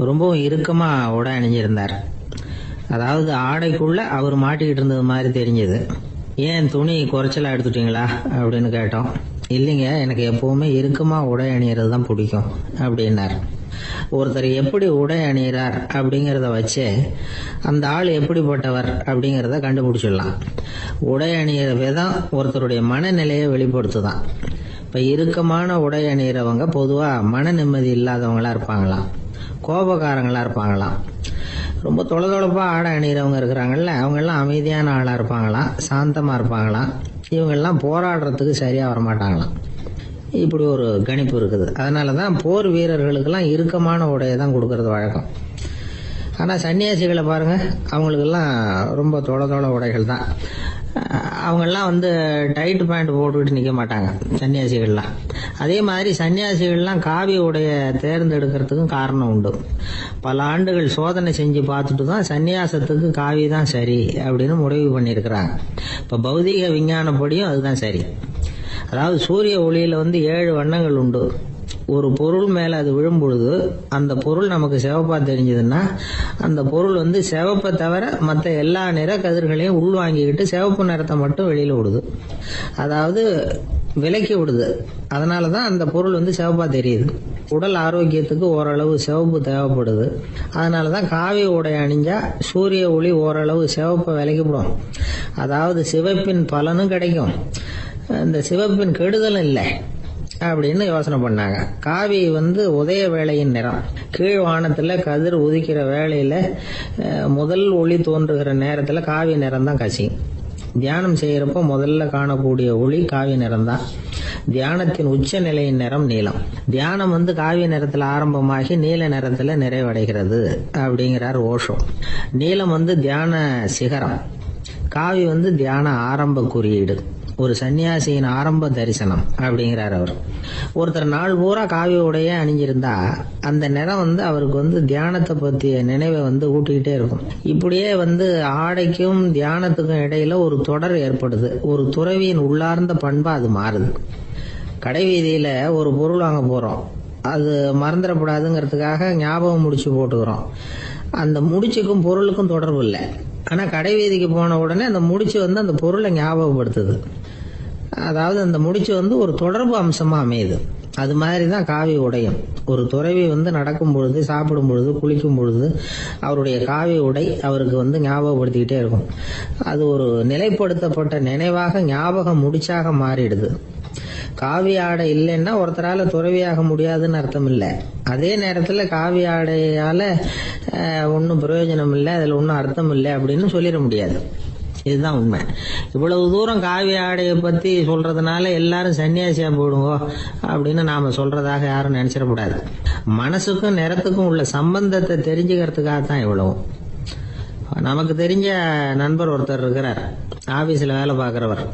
ரொம்பவும் இறுக்கமா உடை அணிஞ்சிருந்தார். அதாவது ஆடைக்குள்ள அவர் மாட்டிக்கிட்டு இருந்தது மாதிரி தெரிஞ்சது. ஏன் துணி குறைச்சலா எடுத்துட்டீங்களா அப்படின்னு கேட்டோம். இல்லைங்க, எனக்கு எப்பவுமே இறுக்கமா உடை அணியறது தான் பிடிக்கும் அப்படின்னார். ஒருத்தர் எப்படி உடை அணிகிறார் அப்படிங்கிறத வச்சு அந்த ஆள் எப்படிப்பட்டவர் அப்படிங்கிறத கண்டுபிடிச்சிடலாம். உடை அணிகிற விதம் ஒருத்தருடைய மனநிலையை வெளிப்படுத்துதான். இப்ப இறுக்கமான உடை அணிகிறவங்க பொதுவா மன நிம்மதி இல்லாதவங்களா இருப்பாங்களாம், கோபக்காரங்களா இருப்பாங்களாம். ரொம்ப தொலைதொலைப்பா ஆடை அணிகிறவங்க இருக்கிறாங்கல்ல, அவங்க எல்லாம் அமைதியான ஆளா இருப்பாங்களாம், சாந்தமா இருப்பாங்களாம். இவங்கெல்லாம் போராடுறதுக்கு சரியா வரமாட்டாங்களாம். இப்படி ஒரு கணிப்பு இருக்குது. அதனாலதான் போர் வீரர்களுக்கெல்லாம் இறுக்கமான உடையை தான் கொடுக்கறது வழக்கம். ஆனா சன்னியாசிகளை பாருங்க, அவங்களுக்கெல்லாம் ரொம்ப தொலை உடைகள் தான். அவங்கெல்லாம் டைட் பேண்ட் போட்டுக்கிட்டு நிக்க மாட்டாங்க சன்னியாசிகள்லாம். அதே மாதிரி சன்னியாசிகள்லாம் காவி உடைய தேர்ந்தெடுக்கிறதுக்கும் காரணம் உண்டு. பல ஆண்டுகள் சோதனை செஞ்சு பார்த்துட்டு தான் சன்னியாசத்துக்கு காவி தான் சரி அப்படின்னு முடிவு பண்ணியிருக்கிறாங்க. இப்ப பௌதிக விஞ்ஞானப்படியும் அதுதான் சரி. அதாவது சூரிய ஒளியில 7 வண்ணங்கள் உண்டு. ஒரு பொருள் மேல அது விழும் பொழுது அந்த பொருள் நமக்கு சிவப்பா தெரிஞ்சதுன்னா அந்த பொருள் சிவப்பை தவிர மற்ற எல்லா நிற கதிர்களையும் உள்வாங்கிக்கிட்டு சிவப்பு நிறத்தை மட்டும் வெளியில விடுது. அதாவது விலக்கி விடுது. அதனால தான் அந்த பொருள் சிவப்பா தெரியுது. உடல் ஆரோக்கியத்துக்கு ஓரளவு சிவப்பு தேவைப்படுது. அதனால தான் காவி உடை அணிஞ்சா சூரிய ஒளி ஓரளவு சிவப்பை விலக்கிவிடும். அதாவது சிவப்பின் பலனும் கிடைக்கும், இந்த சிவப்பின் கெடுதலும் இல்லை அப்படின்னு யோசனை பண்ணாங்க. காவி உதய வேளையின் நிறம். கீழ் வானத்துல கதிர் உதிக்கிற வேளையில முதல் ஒளி தோன்றுகிற நேரத்துல காவி நிறம் தான் கசியும். தியானம் செய்யறப்போ முதல்ல காணக்கூடிய ஒளி காவி நிறம் தான். தியானத்தின் உச்ச நிலையின் நிறம் நீலம். தியானம் காவி நிறத்துல ஆரம்பமாகி நீல நிறத்துல நிறைவடைகிறது அப்படிங்கிறார் ஓஷோ. நீலம் தியான சிகரம், காவி தியான ஆரம்ப குறியீடு, ஒரு சன்னியாசியின் ஆரம்ப தரிசனம் அப்படிங்கிறார் அவர். ஒருத்தர் நாள் பூரா காவி உடைய அணிஞ்சிருந்தா அந்த நிறம் அவருக்கு தியானத்தை பற்றிய நினைவை ஊட்டிக்கிட்டே இருக்கும். இப்படியே ஆடைக்கும் தியானத்துக்கும் இடையில ஒரு தொடர் ஏற்படுது. ஒரு துறவியின் உள்ளார்ந்த பண்பா அது மாறுது. கடை வீதியில ஒரு பொருள் வாங்க போறோம், அது மறந்துடக்கூடாதுங்கிறதுக்காக ஞாபகம் முடிச்சு போட்டுக்கிறோம். அந்த முடிச்சுக்கும் பொருளுக்கும் தொடர்பு இல்லை. ஆனா கடை வீதிக்கு போன உடனே அந்த முடிச்சு அந்த பொருளை ஞாபகப்படுத்துது. அதாவது அந்த முடிச்சு ஒரு தொடர்பு அம்சமா அமையுது. அது மாதிரிதான் காவி உடையும். ஒரு துறவி நடக்கும் பொழுது, சாப்பிடும் பொழுது, குளிக்கும் பொழுது அவருடைய காவி உடை அவருக்கு ஞாபகப்படுத்திக்கிட்டே இருக்கும். அது ஒரு நிலைப்படுத்தப்பட்ட நினைவாக ஞாபக முடிச்சாக மாறிடுது. காவி ஆடை இல்லைன்னா ஒருத்தரால துறவியாக முடியாதுன்னு அர்த்தம் இல்லை. அதே நேரத்துல காவி ஆடையால ஒன்றும் பிரயோஜனம் இல்லை, அதுல ஒன்றும் அர்த்தம் இல்லை அப்படின்னு சொல்லிட முடியாது. இதுதான் உண்மை. இவ்வளவு தூரம் காவி ஆடையை பத்தி சொல்றதுனால எல்லாரும் சன்னியாசியா போடுங்க அப்படின்னு நாம சொல்றதாக யாரும் நினைச்சிடக்கூடாது. மனசுக்கும் நிறத்துக்கும் உள்ள சம்பந்தத்தை தெரிஞ்சுக்கிறதுக்காக தான் இவ்வளவு. நமக்கு தெரிஞ்ச நண்பர் ஒருத்தர் இருக்கிறார், ஆபீஸ்ல வேலை பார்க்கிறவர்.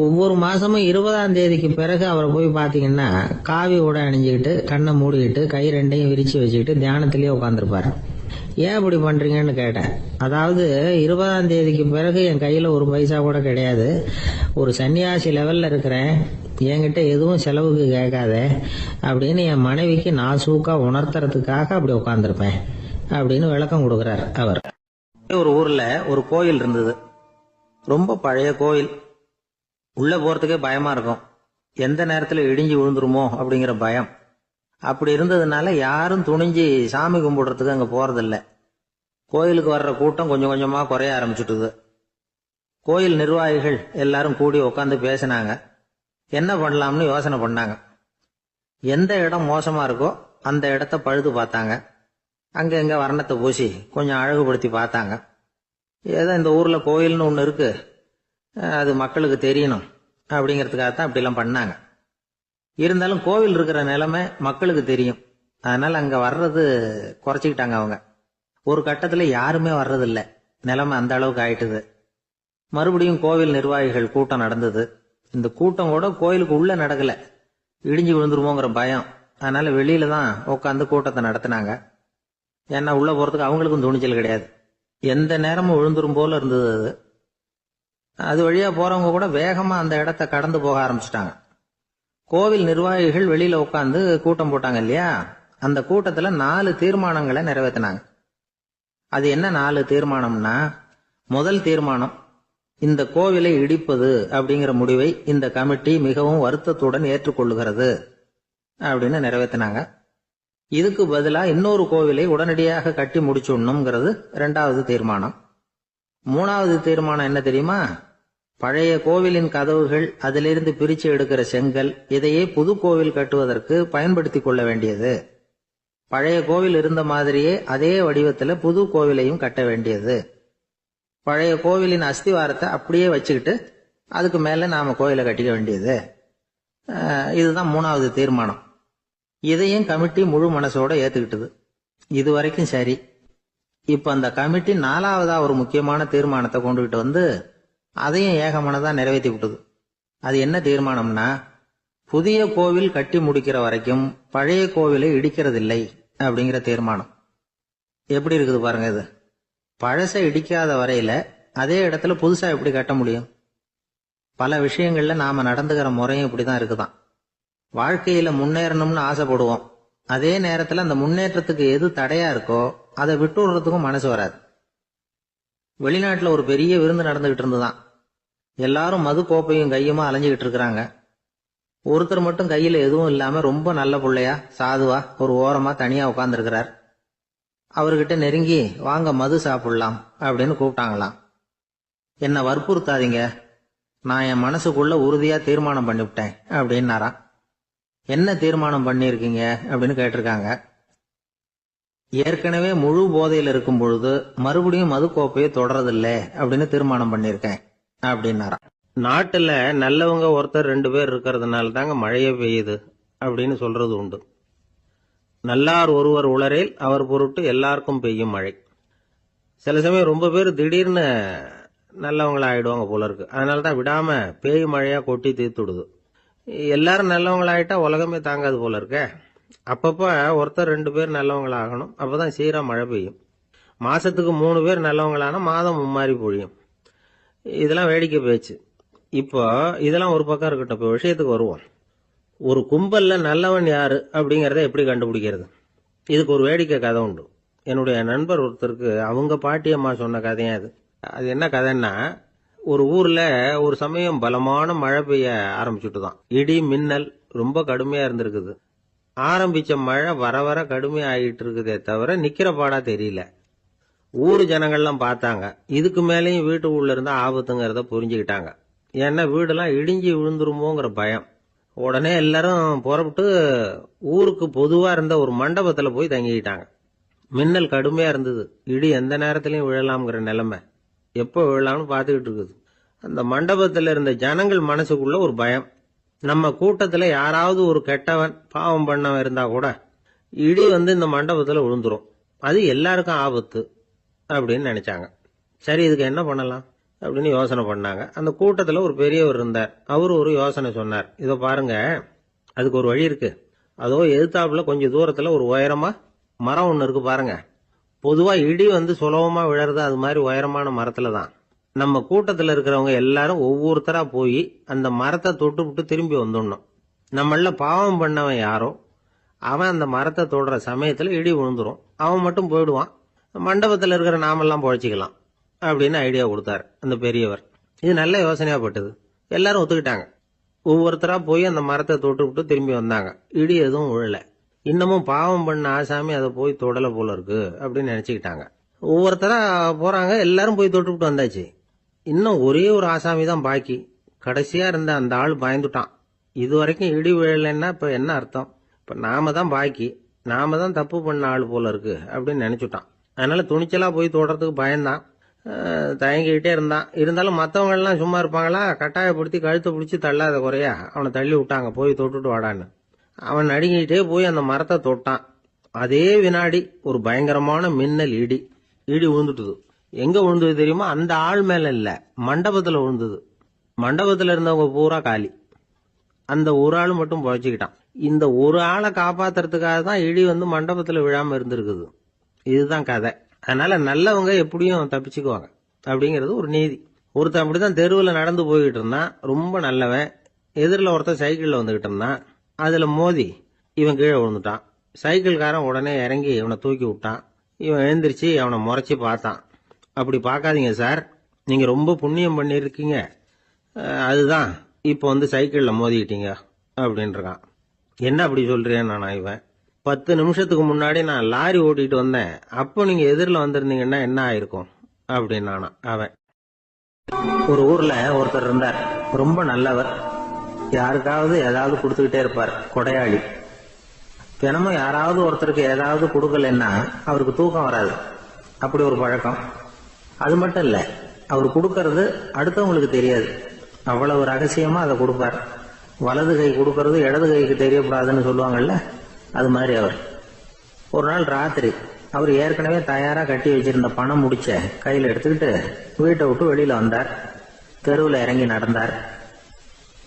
ஒவ்வொரு மாசமும் 20ஆம் தேதிக்கு பிறகு அவரை போய் பாத்தீங்கன்னா காவி உடை அணிஞ்சுக்கிட்டு, கண்ணை மூடிக்கிட்டு, கை ரெண்டையும் விரிச்சு வச்சுக்கிட்டு தியானத்திலேயே உட்காந்துருப்பாரு. ஏன் இப்படி பண்றீங்கன்னு கேட்டேன். அதாவது 20ஆம் தேதிக்கு பிறகு என் கையில ஒரு பைசா கூட கிடையாது, ஒரு சன்னியாசி லெவல்ல இருக்கிறேன், என்கிட்ட எதுவும் செலவுக்கு கேட்காத அப்படின்னு என் மனைவிக்கு நான் சூக்கா உணர்த்துறதுக்காக அப்படி உட்காந்துருப்பேன் அப்படின்னு விளக்கம் கொடுக்கிறார் அவர். ஒரு ஊர்ல ஒரு கோயில் இருந்தது, ரொம்ப பழைய கோயில். உள்ள போறதுக்கே பயமா இருக்கும், எந்த நேரத்துல இடிஞ்சு விழுந்துருமோ அப்படிங்கிற பயம். அப்படி இருந்ததுனால யாரும் துணிஞ்சு சாமி கும்பிடுறதுக்கு அங்க போறதில்ல. கோயிலுக்கு வர்ற கூட்டம் கொஞ்சம் கொஞ்சமா குறைய ஆரம்பிச்சுட்டுது. கோயில் நிர்வாகிகள் எல்லாரும் கூடி உட்காந்து பேசினாங்க. என்ன பண்ணலாம்னு யோசனை பண்ணாங்க. எந்த இடம் மோசமா இருக்கோ அந்த இடத்த பழுது பார்த்தாங்க. அங்க எங்க வர்ணத்தை பூசி கொஞ்சம் அழகுபடுத்தி பார்த்தாங்க. ஏதோ இந்த ஊர்ல கோயில்னு ஒண்ணு இருக்கு, அது மக்களுக்கு தெரியணும் அப்படிங்கிறதுக்காகத்தான் அப்படிலாம் பண்ணாங்க. இருந்தாலும் கோவில் இருக்கிற நிலைமை மக்களுக்கு தெரியும், அதனால அங்க வர்றது குறைச்சிக்கிட்டாங்க அவங்க. ஒரு கட்டத்துல யாருமே வர்றதில்லை, நிலைமை அந்த அளவுக்கு ஆயிட்டுது. மறுபடியும் கோவில் நிர்வாகிகள் கூட்டம் நடந்தது. இந்த கூட்டம் கூட கோயிலுக்கு உள்ள நடக்கல, இடிஞ்சு விழுந்துருமோங்கிற பயம். அதனால வெளியில தான் உட்காந்து கூட்டத்தை நடத்தினாங்க. ஏன்னா உள்ள போறதுக்கு அவங்களுக்கும் துணிச்சல் கிடையாது, எந்த நேரமும் விழுந்துரும் போல இருந்தது அது. அது வழியா போறவங்க கூட வேகமா அந்த இடத்த கடந்து போக ஆரம்பிச்சுட்டாங்க. கோவில் நிர்வாகிகள் வெளியில உட்காந்து கூட்டம் போட்டாங்க இல்லையா, அந்த கூட்டத்துல 4 தீர்மானங்களை நிறைவேற்றினாங்க. அது என்ன 4 தீர்மானம்னா, முதல் தீர்மானம், இந்த கோவிலை இடிப்பது அப்படிங்கிற முடிவை இந்த கமிட்டி மிகவும் வருத்தத்துடன் ஏற்றுக்கொள்ளுகிறது அப்படின்னு நிறைவேற்றினாங்க. இதுக்கு பதிலா இன்னொரு கோவிலை உடனடியாக கட்டி முடிச்சுடணுங்கிறது 2வது தீர்மானம். 3வது தீர்மானம் என்ன தெரியுமா, பழைய கோவிலின் கதவுகள், அதிலிருந்து பிரிச்சு எடுக்கிற செங்கல், இதையே புது கோவில் கட்டுவதற்கு பயன்படுத்தி கொள்ள வேண்டியது. பழைய கோவில் இருந்த மாதிரியே அதே வடிவத்துல புது கோவிலையும் கட்ட வேண்டியது. பழைய கோவிலின் அஸ்திவாரத்தை அப்படியே வச்சுக்கிட்டு அதுக்கு மேல நாம கோயிலை கட்டிக்க வேண்டியது. இதுதான் 3வது தீர்மானம். இதையும் கமிட்டி முழு மனசோட ஏத்துக்கிட்டது. இது வரைக்கும் சரி. இப்ப அந்த கமிட்டி 4வதா ஒரு முக்கியமான தீர்மானத்தை கொண்டுகிட்டு அதையும் ஏகமனதா நிறைவேற்றி விட்டது. அது என்ன தீர்மானம்னா, புதிய கோவில் கட்டி முடிக்கிற வரைக்கும் பழைய கோவிலை இடிக்கிறதில்லை அப்படிங்கிற தீர்மானம். எப்படி இருக்குது பாருங்க இது. பழசை இடிக்காத வரையில அதே இடத்துல புதுசா எப்படி கட்ட முடியும்? பல விஷயங்கள்ல நாம நடந்துகிற முறையும் இப்படிதான் இருக்குதான். வாழ்க்கையில முன்னேறணும்னு ஆசைப்படுவோம், அதே நேரத்துல அந்த முன்னேற்றத்துக்கு எது தடையா இருக்கோ அதை விட்டு விடுறதுக்கும் மனசு வராது. வெளிநாட்டுல ஒரு பெரிய விருந்து நடந்துகிட்டு இருந்துதான். எல்லாரும் மது கோப்பையும் கையுமா அலைஞ்சுகிட்டு இருக்கிறாங்க. ஒருத்தர் மட்டும் கையில எதுவும் இல்லாம ரொம்ப நல்ல பிள்ளையா சாதுவா ஒரு ஓரமா தனியா உட்கார்ந்துருக்கிறார். அவர்கிட்ட நெருங்கி வாங்க மது சாப்பிடலாம் அப்படின்னு கூப்பிட்டாங்களாம். என்ன வற்புறுத்தாதீங்க, நான் என் மனசுக்குள்ள உறுதியா தீர்மானம் பண்ணிவிட்டேன் அப்படின்னாராம். என்ன தீர்மானம் பண்ணிருக்கீங்க அப்படின்னு கேட்டிருக்காங்க. ஏற்கனவே முழு போதையில் இருக்கும் பொழுது மறுபடியும் மது கோப்பையை தொடரதில்லை அப்படின்னு தீர்மானம் பண்ணிருக்கேன் அப்படின்னாராம். நாட்டுல நல்லவங்க ஒருத்தர் 2 பேர் இருக்கிறதுனால தாங்க மழையே பெய்யுது அப்படின்னு சொல்றது உண்டு. நல்லார் ஒருவர் உளரேல் அவர் பொருட்டு எல்லாருக்கும் பெய்யும் மழை. சில சமயம் ரொம்ப பேர் திடீர்னு நல்லவங்களா ஆயிடுவாங்க போல இருக்கு. அதனால தான் விடாம பேய் மழையா கொட்டி தீர்த்துடுது. எல்லாரும் நல்லவங்களாயிட்டா உலகமே தாங்காது போல இருக்க. அப்பப்ப ஒருத்தர் 2 பேர் நல்லவங்களாகணும், அப்பதான் சீரா மழை பெய்யும். மாசத்துக்கு 3 பேர் நல்லவங்களானா மாதம் மும்மாரி பொழியும். இதெல்லாம் வேடிக்கை பேச்சு. இப்போ இதெல்லாம் ஒரு பக்கம் இருக்கட்டும், இப்போ விஷயத்துக்கு வருவோம். ஒரு கும்பல்ல நல்லவன் யாரு அப்படிங்கறத எப்படி கண்டுபிடிக்கிறது? இதுக்கு ஒரு வேடிக்கை கதை உண்டு. என்னுடைய நண்பர் ஒருத்தருக்கு அவங்க பாட்டியம்மா சொன்ன கதையா அது. அது என்ன கதைன்னா, ஒரு ஊர்ல ஒரு சமயம் பலமான மழை பெய்ய ஆரம்பிச்சுட்டு தான். இடி மின்னல் ரொம்ப கடுமையா இருந்திருக்குது. ஆரம்பிச்ச மழை வர வர கடுமையா ஆகிட்டு இருக்குதே தவிர நிக்கிற பாடா தெரியல. ஊர் ஜனங்கள்லாம் பார்த்தாங்க. இதுக்கு மேலேயும் வீட்டுக்குள்ள இருந்தா ஆபத்துங்கிறத புரிஞ்சுக்கிட்டாங்க. ஏன்னா வீடெல்லாம் இடிஞ்சு விழுந்துருமோங்கிற பயம். உடனே எல்லாரும் புறப்பட்டு ஊருக்கு பொதுவா இருந்த ஒரு மண்டபத்துல போய் தங்கிக்கிட்டாங்க. மின்னல் கடுமையா இருந்தது. இடி எந்த நேரத்திலையும் விழலாம்ங்கிற நிலைமை. எப்போ விழலாம்னு பார்த்துக்கிட்டு இருக்குது. அந்த மண்டபத்துல இருந்த ஜனங்கள் மனசுக்குள்ள ஒரு பயம். நம்ம கூட்டத்துல யாராவது ஒரு கெட்டவன் பாவம் பண்ணவன் இருந்தா கூட இடி இந்த மண்டபத்துல விழுந்துரும், அது எல்லாருக்கும் ஆபத்து அப்படின்னு நினைச்சாங்க. சரி, இதுக்கு என்ன பண்ணலாம் அப்படின்னு யோசனை பண்ணாங்க. அந்த கூட்டத்துல ஒரு பெரியவர் இருந்தார். அவரு ஒரு யோசனை சொன்னார். இதோ பாருங்க, அதுக்கு ஒரு வழி இருக்கு. அதோ எதிர்த்தாப்புல கொஞ்சம் தூரத்துல ஒரு உயரமா மரம் ஒண்ணு இருக்கு பாருங்க. பொதுவா இடி சுலபமா விழறது அது மாதிரி உயரமான மரத்துல தான். நம்ம கூட்டத்துல இருக்கிறவங்க எல்லாரும் ஒவ்வொருத்தரா போய் அந்த மரத்தை தொட்டு விட்டு திரும்பி வந்துடணும். நம்மள பாவம் பண்ணவன் யாரோ அவன் அந்த மரத்தை தொடுற சமயத்துல இடி விழுந்துரும், அவன் மட்டும் போயிடுவான். மண்டபத்துல இருக்கிற நாமெல்லாம் பொழைச்சிக்கலாம் அப்படின்னு ஐடியா கொடுத்தாரு அந்த பெரியவர். இது நல்ல யோசனையா பட்டது. எல்லாரும் ஒத்துக்கிட்டாங்க. ஒவ்வொருத்தரா போய் அந்த மரத்தை தொட்டு விட்டு திரும்பி வந்தாங்க. இடி எதுவும் விழல. இன்னமும் பாவம் பண்ண ஆசாமி அதை போய் தொடல போல இருக்கு அப்படின்னு நினைச்சுக்கிட்டாங்க. ஒவ்வொருத்தரா போறாங்க. எல்லாரும் போய் தொட்டு விட்டு வந்தாச்சு. இன்னும் ஒரே ஒரு ஆசாமி தான் பாக்கி. கடைசியா இருந்த அந்த ஆள் பயந்துட்டான். இது வரைக்கும் இடி விழலைன்னா இப்ப என்ன அர்த்தம்? இப்ப நாம தான் பாக்கி, நாம தான் தப்பு பண்ண ஆள் போல இருக்கு அப்படின்னு நினைச்சுட்டான். அதனால துணிச்சலா போய் தொடறதுக்கு பயந்தான். தயங்கிக்கிட்டே இருந்தான். இருந்தாலும் மற்றவங்க எல்லாம் சும்மா இருப்பாங்களா? கட்டாயப்படுத்தி கழுத்தை பிடிச்சி தள்ளாத குறையா அவனை தள்ளி விட்டாங்க. போய் தொட்டுட்டு வாடான்னு. அவன் நடுங்கிட்டே போய் அந்த மரத்தை தொட்டான். அதே வினாடி ஒரு பயங்கரமான மின்னல் இடி விழுந்துட்டுது. எங்க விழுந்தது தெரியுமா? அந்த ஆள் மேல இல்ல, மண்டபத்துல விழுந்தது. மண்டபத்துல இருந்தவங்க பூரா காலி. அந்த ஒரு ஆள் மட்டும் பொழைச்சிக்கிட்டான். இந்த ஒரு ஆளை காப்பாத்துறதுக்காக தான் இடி மண்டபத்துல விழாம இருந்திருக்குது. இதுதான் கதை. அதனால நல்லவங்க எப்படியும் தப்பிச்சுக்குவாங்க அப்படிங்கிறது ஒரு நீதி. ஒருத்தன் அப்படிதான் தெருவில் நடந்து போய்கிட்டு இருந்தான், ரொம்ப நல்லவன். எதிரில் ஒருத்தன் சைக்கிள்ல வந்துகிட்டு இருந்தான். அதுல மோதி இவன் கீழே விழுந்துட்டான். சைக்கிள்காரன் உடனே இறங்கி இவனை தூக்கி விட்டான். இவன் எழுந்திரிச்சு அவனை முறைச்சி பார்த்தான். அப்படி பார்க்காதீங்க சார், நீங்க ரொம்ப புண்ணியம் பண்ணிருக்கீங்க, அதுதான் இப்போ சைக்கிள்ல மோதிக்கிட்டீங்க அப்படின்றான். என்ன அப்படி சொல்றேன் நானா? இவன் 10 நிமிஷத்துக்கு முன்னாடி நான் லாரி ஓட்டிட்டு வந்தேன், அப்போ நீங்க எதிரில் வந்திருந்தீங்கன்னா என்ன ஆயிருக்கும் அப்படின்னானா அவன். ஒரு ஊர்ல ஒருத்தர் இருந்தார், ரொம்ப நல்லவர். யாருக்காவது ஏதாவது கொடுத்துக்கிட்டே இருப்பார், கொடையாளி. தினமும் யாராவது ஒருத்தருக்கு ஏதாவது கொடுக்கலன்னா அவருக்கு தூக்கம் வராது. அப்படி ஒரு பழக்கம். அது மட்டும் இல்ல, அவர் கொடுக்கறது அடுத்தவங்களுக்கு தெரியாது. அவ்வளவு ரகசியமா அதை கொடுப்பார். வலது கை கொடுக்கறது இடது கைக்கு தெரியக்கூடாதுன்னு சொல்லுவாங்கல்ல, அது மாதிரி அவர். ஒரு நாள் ராத்திரி அவர் ஏற்கனவே தயாரா கட்டி வச்சிருந்த பணம் முடிச்ச கையில எடுத்துக்கிட்டு வீட்டை விட்டு வெளியில வந்தார். தெருவில் இறங்கி நடந்தார்.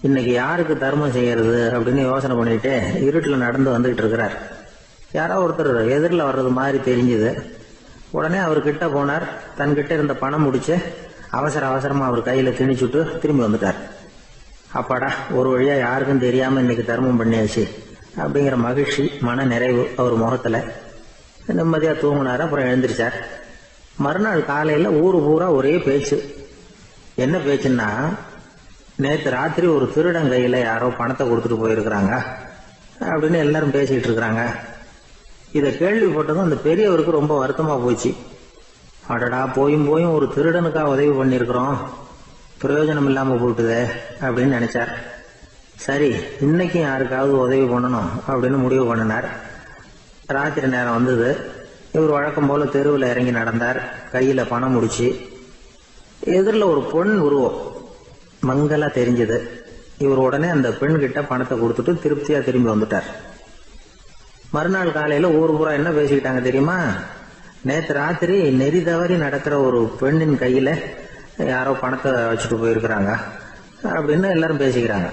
இன்னைக்கு யாருக்கு தர்மம் செய்யறது அப்படின்னு யோசனை பண்ணிட்டு இருட்டில் நடந்து வந்துகிட்டு இருக்கிறார். யாரோ ஒருத்தர் எதிரில் வர்றது மாதிரி தெரிஞ்சுது. உடனே அவர் கிட்ட போனார். தன்கிட்ட இருந்த பணம் முடிச்சு அவசரமா அவர் கையில திணிச்சுட்டு திரும்பி வந்துட்டார். அப்பாடா, ஒரு வழியா யாருக்கும் தெரியாம இன்னைக்கு தர்மம் பண்ணியாச்சு அப்படிங்கிற மகிழ்ச்சி, மன நிறைவு அவர் முகத்துல. நிம்மதியா தூங்கினார். அப்புறம் எழுந்திரிச்சார். மறுநாள் காலையில ஊரு பூரா ஒரே பேச்சு. என்ன பேச்சுன்னா, நேற்று ராத்திரி ஒரு திருடன் கையில யாரோ பணத்தை கொடுத்துட்டு போயிருக்கிறாங்க அப்படின்னு எல்லாரும் பேசிட்டு இருக்கிறாங்க. இதை கேள்விப்பட்டதும் அந்த பெரியவருக்கு ரொம்ப வருத்தமா போச்சு. அடடா, போயும் போயும் ஒரு திருடனுக்கா உதவி பண்ணிருக்கிறோம், பிரயோஜனம் இல்லாம போட்டுதே அப்படின்னு நினைச்சார். சரி, இன்னைக்கும் யாருக்காவது உதவி பண்ணணும் அப்படின்னு முடிவு பண்ணினார். ராத்திரி நேரம் வந்தது. இவர் வழக்கம் போல தெருவில் இறங்கி நடந்தார். கையில பணம் முடிச்சு. எதிரில் ஒரு பொன் உருவம் மங்கலா தெரிஞ்சது. இவர் உடனே அந்த பெண் கிட்ட பணத்தை கொடுத்துட்டு திருப்தியா திரும்பி வந்துட்டார். மறுநாள் காலையில ஊர் பூரா என்ன பேசிக்கிட்டாங்க தெரியுமா? நேற்று ராத்திரி நெறி தவறி நடக்கிற ஒரு பெண்ணின் கையில யாரோ பணத்தை வச்சுட்டு போயிருக்கிறாங்க அப்படின்னு எல்லாரும் பேசிக்கிறாங்க.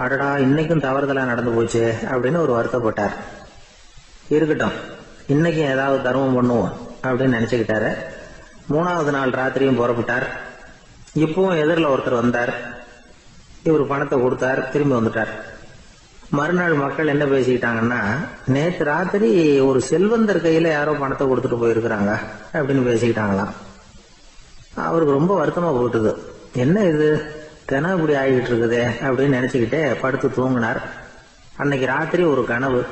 அடடா, இன்னைக்கும் தவறுதலா நடந்து போச்சு அப்படின்னு ஒரு வருத்தப்பட்டார். இருக்கட்டும், இன்னைக்கும் ஏதாவது தர்மம் பண்ணுவோம் அப்படின்னு நினைச்சுக்கிட்டாரு. 3வது நாள் ராத்திரியும் புறப்பட்டார். இப்பவும் எதிரில் ஒருத்தர் வந்தார். இவர் பணத்தை கொடுத்தார், திரும்பி வந்துட்டார். மறுநாள் மக்கள் என்ன பேசிக்கிட்டாங்கன்னா, நேற்று ராத்திரி ஒரு செல்வந்தர் கையில யாரோ பணத்தை கொடுத்துட்டு போயிருக்கிறாங்க அப்படின்னு பேசிக்கிட்டாங்களாம். அவருக்கு ரொம்ப வருத்தமா போட்டுது. என்ன இது, தினம் இப்படி ஆகிட்டு இருக்குதே அப்படின்னு நினைச்சுக்கிட்டே படுத்து தூங்கினார். அன்னைக்கு ராத்திரி ஒரு கனவு.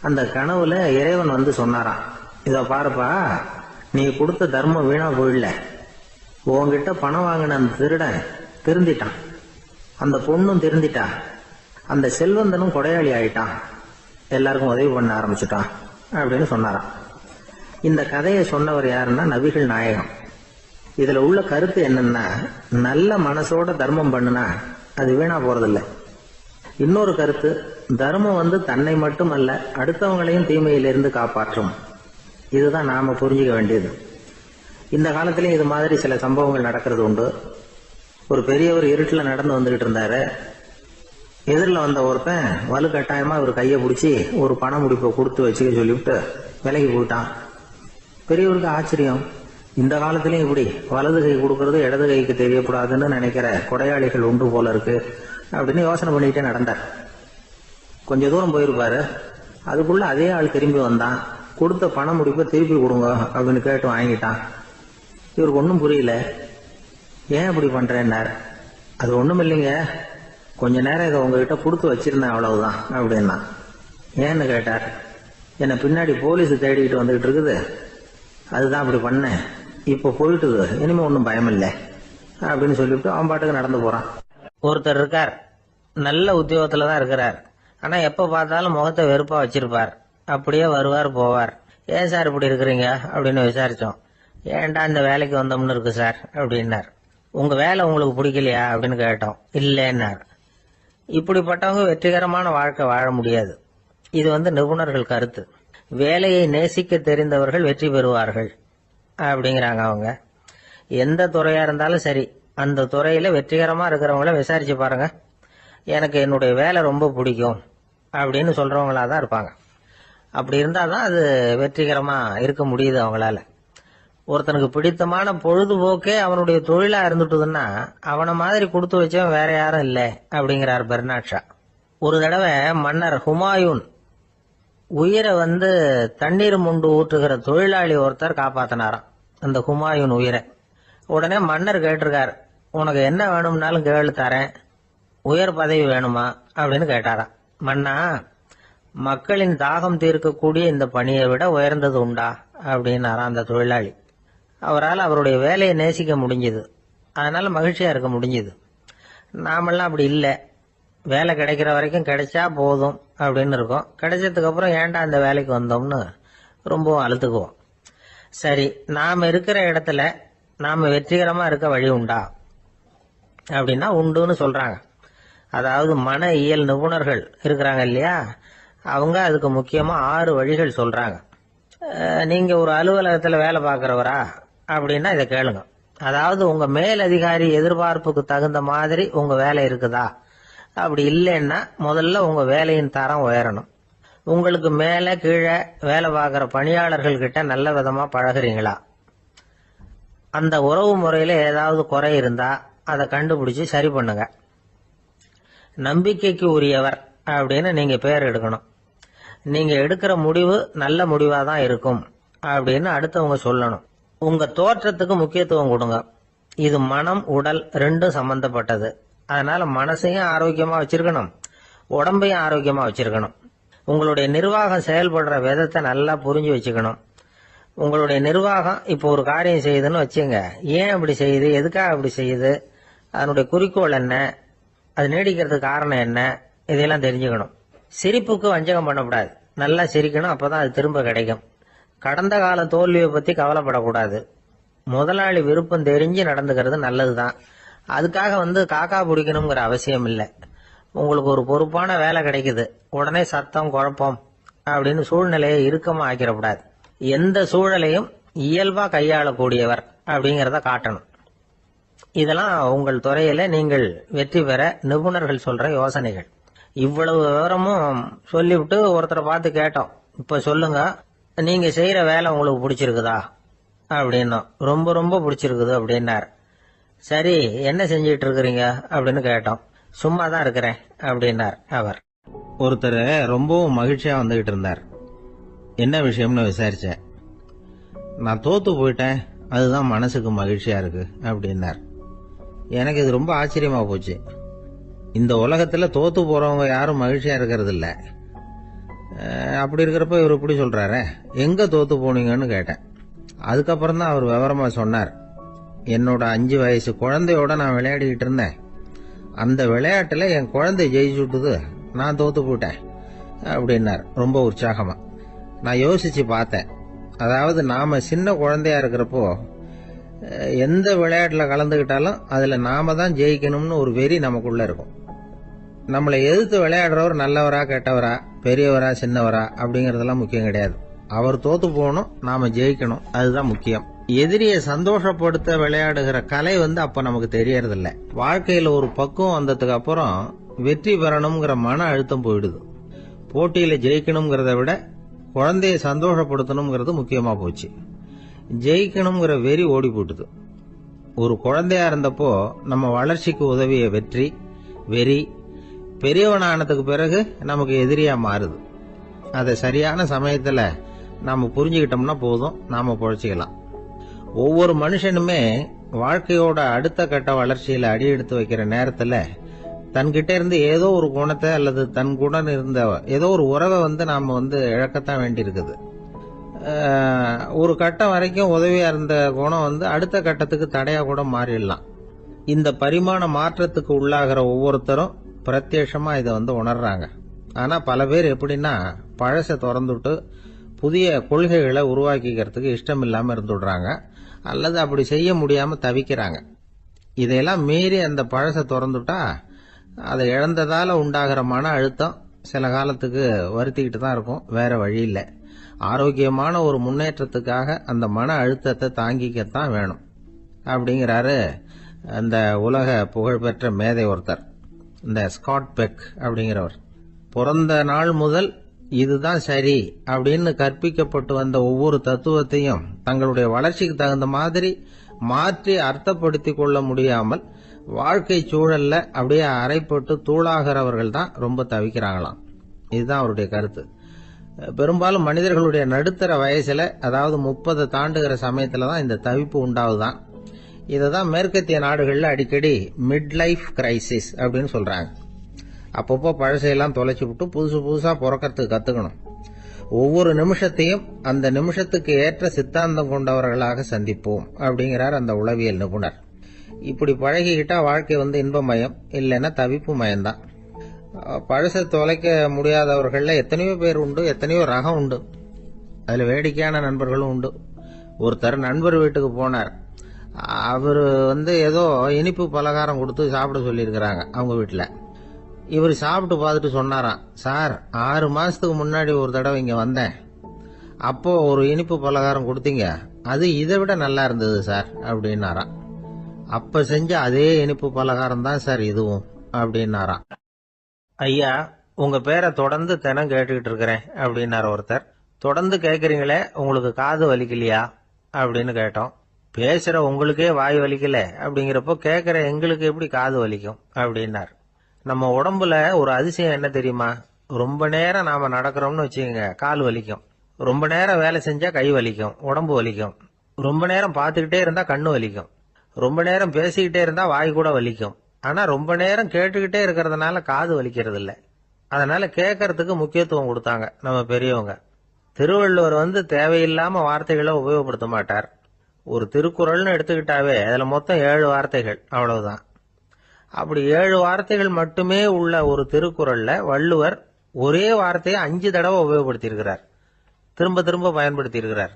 அந்த கனவுல இறைவன் வந்து சொன்னாராம், இத பாருப்பா, நீ கொடுத்த தர்மம் வீணா போயிடல. உன்கிட்ட பணம் வாங்கின அந்த திருடன் திருந்திட்டான், அந்த பொண்ணும் திருந்திட்டா, அந்த செல்வந்தனும் கொடையாளி ஆயிட்டான், எல்லாருக்கும் உதவி பண்ண ஆரம்பிச்சுட்டான் அப்படின்னு சொன்னாராம். இந்த கதையை சொன்னவர் யாருன்னா நபிகள் நாயகம். இதுல உள்ள கருத்து என்னன்னா, நல்ல மனசோட தர்மம் பண்ணுனா அது வீணா போறதில்லை. இன்னொரு கருத்து, தர்மம் வந்து தன்னை மட்டுமல்ல அடுத்தவங்களையும் தீமையிலிருந்து காப்பாற்றும். இதுதான் நாம புரிஞ்சுக்க வேண்டியது. இந்த காலத்திலயும் இது மாதிரி சில சம்பவங்கள் நடக்கிறது உண்டு. ஒரு பெரியவர் இருட்டில் நடந்து வந்துகிட்டு இருந்தாரு. எதிரில் வந்த ஒருத்தன் வலு கட்டாயமா இவர் கையை பிடிச்சி ஒரு பண முடிப்பை கொடுத்து வச்சுக்க சொல்லிவிட்டு விலகி போயிட்டான். பெரியவருக்கு ஆச்சரியம், இந்த காலத்திலயும் இப்படி வலது கை கொடுக்கறது இடது கைக்கு தெரியக்கூடாதுன்னு நினைக்கிற கொடையாளிகள் உண்டு போல இருக்கு அப்படின்னு யோசனை பண்ணிக்கிட்டே நடந்தார். கொஞ்ச தூரம் போயிருப்பாரு. அதுக்குள்ள அதே ஆள் திரும்பி வந்தான். கொடுத்த பண முடிப்பை திருப்பி கொடுங்க அப்படின்னு கேட்டு வாங்கிட்டான். இவருக்கு ஒன்றும் புரியல. ஏன் இப்படி பண்றேன்னார். அது ஒண்ணும் இல்லைங்க, கொஞ்ச நேரம் இதை உங்ககிட்ட கொடுத்து வச்சிருந்தேன், அவ்வளவுதான் அப்படின்னா. ஏன்னு கேட்டார். என்னை பின்னாடி போலீஸ் தேடிக்கிட்டு வந்துகிட்டு இருக்குது, அதுதான் அப்படி பண்ணேன், இப்போ போயிட்டுது, இனிமே ஒன்றும் பயம் இல்லை அப்படின்னு சொல்லிவிட்டு அவன் பாட்டுக்கு நடந்து போறான். ஒருத்தர் இருக்கார், நல்ல உத்தியோகத்துல தான் இருக்கிறார். ஆனா எப்ப பார்த்தாலும் முகத்தை வெறுப்பா வச்சிருப்பார். அப்படியே வருவார் போவார். ஏன் சார் இப்படி இருக்கிறீங்க அப்படின்னு விசாரிச்சோம். ஏன்டா இந்த வேலைக்கு வந்தோம்னு இருக்கு சார் அப்படின்னார். உங்க வேலை உங்களுக்கு பிடிக்கலையா அப்படின்னு கேட்டோம். இல்லைன்னார். இப்படிப்பட்டவங்க வெற்றிகரமான வாழ்க்கை வாழ முடியாது. இது நிபுணர்கள் கருத்து. வேலையை நேசிக்க தெரிந்தவர்கள் வெற்றி பெறுவார்கள் அப்படிங்கிறாங்க அவங்க. எந்த துறையா இருந்தாலும் சரி, அந்த துறையில வெற்றிகரமா இருக்கிறவங்கள விசாரிச்சு பாருங்க. எனக்கு என்னுடைய வேலை ரொம்ப பிடிக்கும் அப்படின்னு சொல்றவங்களா தான் இருப்பாங்க. அப்படி இருந்தாதான் அது வெற்றிகரமா இருக்க முடியுது அவங்களால. ஒருத்தனுக்கு பிடித்தமான பொழுதுபோக்கே அவனுடைய தொழிலா இருந்துட்டுதுன்னா அவனை மாதிரி கொடுத்து வச்சவன் வேற யாரும் இல்லை அப்படிங்கிறார் பெர்னாட் ஷா. ஒரு தடவை மன்னர் ஹுமாயூன் உயிரை தண்ணீர் முண்டு ஊற்றுகிற தொழிலாளி ஒருத்தர் காப்பாத்தினாராம் அந்த ஹுமாயூன் உயிரை. உடனே மன்னர் கேட்டிருக்கார், உனக்கு என்ன வேணும்னாலும் கேளு தரேன், உயர் பதவி வேணுமா அப்படின்னு கேட்டாராம். மன்னா, மக்களின் தாகம் தீர்க்கக்கூடிய இந்த பணியை விட உயர்ந்தது உண்டா அப்படின்னாராம் அந்த தொழிலாளி. அவரால் அவருடைய வேலையை நேசிக்க முடிஞ்சது, அதனால மகிழ்ச்சியா இருக்க முடிஞ்சது. நாமெல்லாம் அப்படி இல்லை. வேலை கிடைக்கிற வரைக்கும் கிடைச்சா போதும் அப்படின்னு இருக்கோம். கிடைச்சதுக்கு அப்புறம் ஏன்டா அந்த வேலைக்கு வந்தோம்னு ரொம்பவும் அழுத்துக்குவோம். சரி, நாம இருக்கிற இடத்துல நாம வெற்றிகரமா இருக்க வழி உண்டா அப்படின்னா உண்டுன்னு சொல்றாங்க. அதாவது மன இயல் நிபுணர்கள் இருக்கிறாங்க இல்லையா, அவங்க அதுக்கு முக்கியமா 6 வழிகள் சொல்றாங்க. நீங்க ஒரு அலுவலகத்துல வேலை பார்க்கிறவரா அப்படின்னா இதை கேளுங்க. அதாவது உங்க மேலதிகாரி எதிர்பார்ப்புக்கு தகுந்த மாதிரி உங்க வேலை இருக்குதா? அப்படி இல்லைன்னா முதல்ல உங்க வேலையின் தரம் உயரணும். உங்களுக்கு மேல கீழே வேலை பார்க்கிற பணியாளர்கள் கிட்ட நல்ல விதமா பழகுறீங்களா? அந்த உறவு முறையில ஏதாவது குறை இருந்தா அதை கண்டுபிடிச்சு சரி பண்ணுங்க. நம்பிக்கைக்கு உரியவர் அப்படின்னு நீங்க பேர் எடுக்கணும். நீங்க எடுக்கிற முடிவு நல்ல முடிவா தான் இருக்கும் அப்படின்னு அடுத்தவங்க சொல்லணும். உங்க தோற்றத்துக்கு முக்கியத்துவம் கொடுங்க. இது மனம் உடல் ரெண்டும் சம்பந்தப்பட்டது. அதனால மனசையும் ஆரோக்கியமா வச்சிருக்கணும், உடம்பையும் ஆரோக்கியமா வச்சிருக்கணும். உங்களுடைய நிர்வாகம் செயல்படுற விதத்தை நல்லா புரிஞ்சு வச்சுக்கணும். உங்களுடைய நிர்வாகம் இப்போ ஒரு காரியம் செய்யுதுன்னு வச்சுங்க, ஏன் அப்படி செய்யுது, எதுக்காக அப்படி செய்யுது, அதனுடைய குறிக்கோள் என்ன, அது நீடிக்கிறதுக்கு காரணம் என்ன, இதையெல்லாம் தெரிஞ்சுக்கணும். சிரிப்புக்கு வஞ்சகம் பண்ணக்கூடாது, நல்லா சிரிக்கணும், அப்பதான் அது திரும்ப கிடைக்கும். கடந்த கால தோல்வியை பத்தி கவலைப்படக்கூடாது. முதலாளி விருப்பம் தெரிஞ்சு நடந்துக்கிறது நல்லதுதான். அதுக்காக காக்கா பிடிக்கணுங்கிற அவசியம் இல்லை. உங்களுக்கு ஒரு பொறுப்பான வேலை கிடைக்குது, உடனே சத்தம் குழப்பம் அப்படின்னு சூழ்நிலையை இறுக்கமா ஆக்கிடக்கூடாது. எந்த சூழலையும் இயல்பா கையாளக்கூடியவர் அப்படிங்கறத காட்டணும். இதெல்லாம் உங்கள் துறையில நீங்கள் வெற்றி பெற நிபுணர்கள் சொல்ற யோசனைகள். இவ்வளவு விவரமும் சொல்லிவிட்டு ஒருத்தரை பார்த்து கேட்டோம், இப்ப சொல்லுங்க, நீங்க செய்யற வேலை உங்களுக்கு பிடிச்சிருக்குதா அப்படின்னோம். ரொம்ப ரொம்ப பிடிச்சிருக்குது அப்படின்னார். சரி, என்ன செஞ்சிட்டு இருக்கிறீங்க அப்படின்னு கேட்டோம். சும்மா தான் இருக்கிறேன் அப்படின்னார் அவர். ஒருத்தர் ரொம்பவும் மகிழ்ச்சியா வந்துகிட்டு இருந்தார். என்ன விஷயம்னு விசாரிச்சேன். நான் தோத்து போயிட்டேன், அதுதான் மனசுக்கு மகிழ்ச்சியா இருக்கு அப்படின்னார். எனக்கு இது ரொம்ப ஆச்சரியமா போச்சு. இந்த உலகத்துல தோத்து போறவங்க யாரும் மகிழ்ச்சியா இருக்கிறது இல்ல. அப்படி இருக்கிறப்ப இவர் இப்படி சொல்றாரு, எங்க தோத்து போனீங்கன்னு கேட்டேன். அதுக்கப்புறம் தான் அவர் விவரமா சொன்னார். என்னோட 5 வயசு குழந்தையோட நான் விளையாடிக்கிட்டு இருந்தேன். அந்த விளையாட்டுல என் குழந்தை ஜெயிச்சுட்டுது, நான் தோத்து போயிட்டேன் அப்படின்னார் ரொம்ப உற்சாகமா. நான் யோசிச்சு பார்த்தேன். அதாவது நாம சின்ன குழந்தையா இருக்கிறப்போ எந்த விளையாட்டுல கலந்துகிட்டாலும் அதுல நாம தான் ஜெயிக்கணும்னு ஒரு வெறி நமக்குள்ள இருக்கும். நம்மளை எதிர்த்து விளையாடுறவர் நல்லவரா கெட்டவரா, பெரியவரா சின்னவரா அப்படிங்கறதெல்லாம் முக்கியம் கிடையாது. அவர் தோத்து போகணும், நாம ஜெயிக்கணும், அதுதான் முக்கியம். எதிரியை சந்தோஷப்படுத்த விளையாடுகிற கலை அப்ப நமக்கு தெரியறதில்ல. வாழ்க்கையில ஒரு பக்குவம் வந்ததுக்கு அப்புறம் வெற்றி பெறணுங்கிற மன அழுத்தம் போயிடுது. போட்டியில ஜெயிக்கணுங்கிறத விட குழந்தைய சந்தோஷப்படுத்தணுங்கிறது முக்கியமா போச்சு. ஜெயிக்கணுங்கிற வெறி ஓடி போட்டுது. ஒரு குழந்தையா இருந்தப்போ நம்ம வளர்ச்சிக்கு உதவிய வெறி பெரியவனானதுக்கு பிறகு நமக்கு எதிரியா மாறுது. அதை சரியான சமயத்துல நாம புரிஞ்சுக்கிட்டோம்னா போதும், நாம பொழைச்சிக்கலாம். ஒவ்வொரு மனுஷனுமே வாழ்க்கையோட அடுத்த கட்ட வளர்ச்சியில அடி எடுத்து வைக்கிற நேரத்துல தன்கிட்ட இருந்து ஏதோ ஒரு குணத்தை அல்லது தன் குணம் இருந்த ஏதோ ஒரு உறவை நாம இழக்கத்தான் வேண்டி இருக்குது. ஒரு கட்டம் வரைக்கும் உதவியா இருந்த குணம் அடுத்த கட்டத்துக்கு தடையா கூட மாறிடலாம். இந்த பரிமாண மாற்றத்துக்கு உள்ளாகிற ஒவ்வொருத்தரும் பிரத்யட்சமா இதை உணர்றாங்க. ஆனா பல பேர் எப்படின்னா, பழச திறந்துட்டு புதிய கொள்கைகளை உருவாக்கிக்கிறதுக்கு இஷ்டம் இல்லாம இருந்துடுறாங்க, அல்லது அப்படி செய்ய முடியாம தவிக்கிறாங்க. இதையெல்லாம் மீறி அந்த பழச திறந்துட்டா அதை இழந்ததால உண்டாகிற மன அழுத்தம் சில காலத்துக்கு வருத்திக்கிட்டு தான் இருக்கும், வேற வழி இல்லை. ஆரோக்கியமான ஒரு முன்னேற்றத்துக்காக அந்த மன அழுத்தத்தை தாங்கிக்கத்தான் வேணும் அப்படிங்கிறாரு அந்த உலக புகழ்பெற்ற மேதை ஒருத்தர், இந்த ஸ்காட் பெக் அப்படிங்கிறவர். பிறந்த நாள் முதல் இதுதான் சரி அப்படின்னு கற்பிக்கப்பட்டு வந்த ஒவ்வொரு தத்துவத்தையும் தங்களுடைய வளர்ச்சிக்கு தகுந்த மாதிரி மாற்றி அர்த்தப்படுத்தி கொள்ள முடியாமல் வாழ்க்கை சூழல்ல அப்படியே அரைப்பட்டு தூளாகிறவர்கள் தான் ரொம்ப தவிக்கிறாங்களாம். இதுதான் அவருடைய கருத்து. பெரும்பாலும் மனிதர்களுடைய நடுத்தர வயசுல, அதாவது 30 தாண்டுகிற சமயத்துல தான் இந்த தவிப்பு உண்டாவுதான். இததான் மேற்கத்திய நாடுகள்ல அடிக்கடி மிட் லைஃப் கிரைசிஸ் அப்படின்னு சொல்றாங்க. அப்பப்போ பழசையெல்லாம் தொலைச்சு விட்டு புதுசு புதுசா பிறக்கிறதுக்கு கத்துக்கணும். ஒவ்வொரு நிமிஷத்தையும் அந்த நிமிஷத்துக்கு ஏற்ற சித்தாந்தம் கொண்டவர்களாக சந்திப்போம் அப்படிங்கிறார் அந்த உளவியல் நிபுணர். இப்படி பழகிக்கிட்டா வாழ்க்கை இன்பமயம், இல்லைன்னா தவிப்பு மயம்தான். பழச தொலைக்க முடியாதவர்கள்ல எத்தனையோ பேர் உண்டு, எத்தனையோ ரகம் உண்டு. அதுல வேடிக்கையான நண்பர்களும் உண்டு. ஒருத்தர் நண்பர் வீட்டுக்கு போனார். அவரு ஏதோ இனிப்பு பலகாரம் கொடுத்து சாப்பிட சொல்லியிருக்கிறாங்க அவங்க வீட்டுல. இவர் சாப்பிட்டு பார்த்துட்டு சொன்னாராம், சார் 6 மாசத்துக்கு முன்னாடி ஒரு தடவை இங்க வந்தேன், அப்போ ஒரு இனிப்பு பலகாரம் கொடுத்தீங்க, அது இதை விட நல்லா இருந்தது சார் அப்படின்னாராம். அப்ப செஞ்ச அதே இனிப்பு பலகாரம் தான் சார் இதுவும் அப்படின்னாராம். ஐயா, உங்க பேரை தொடர்ந்து தினம் கேட்டுக்கிட்டு இருக்கிறேன் அப்படின்னாரு ஒருத்தர். தொடர்ந்து கேட்கறீங்களே, உங்களுக்கு காது வலிக்கலையா அப்படின்னு கேட்டோம். பேசுற உங்களுக்கே வாய் வலிக்கல அப்படிங்கிறப்போ கேட்கிற எங்களுக்கு எப்படி காது வலிக்கும் அப்படின்னார். நம்ம உடம்புல ஒரு அதிசயம் என்ன தெரியுமா? ரொம்ப நேரம் நாம நடக்கிறோம்னு வச்சுக்கோங்க, கால் வலிக்கும். ரொம்ப நேரம் வேலை செஞ்சா கை வலிக்கும், உடம்பு வலிக்கும். ரொம்ப நேரம் பார்த்துக்கிட்டே இருந்தா கண்ணு வலிக்கும். ரொம்ப நேரம் பேசிக்கிட்டே இருந்தா வாய் கூட வலிக்கும். ஆனா ரொம்ப நேரம் கேட்டுக்கிட்டே இருக்கிறதுனால காது வலிக்கிறது இல்லை. அதனால கேட்கறதுக்கு முக்கியத்துவம் கொடுத்தாங்க நம்ம பெரியவங்க. திருவள்ளுவர் தேவையில்லாம வார்த்தைகளை உபயோகப்படுத்த மாட்டார். ஒரு திருக்குறள்னு எடுத்துக்கிட்டாவே அதுல மொத்தம் 7 வார்த்தைகள், அவ்வளவுதான். அப்படி 7 வார்த்தைகள் மட்டுமே உள்ள ஒரு திருக்குறள்ல வள்ளுவர் ஒரே வார்த்தையை 5 தடவை உபயோகப்படுத்தியிருக்கிறார், திரும்ப திரும்ப பயன்படுத்தி இருக்கிறார்.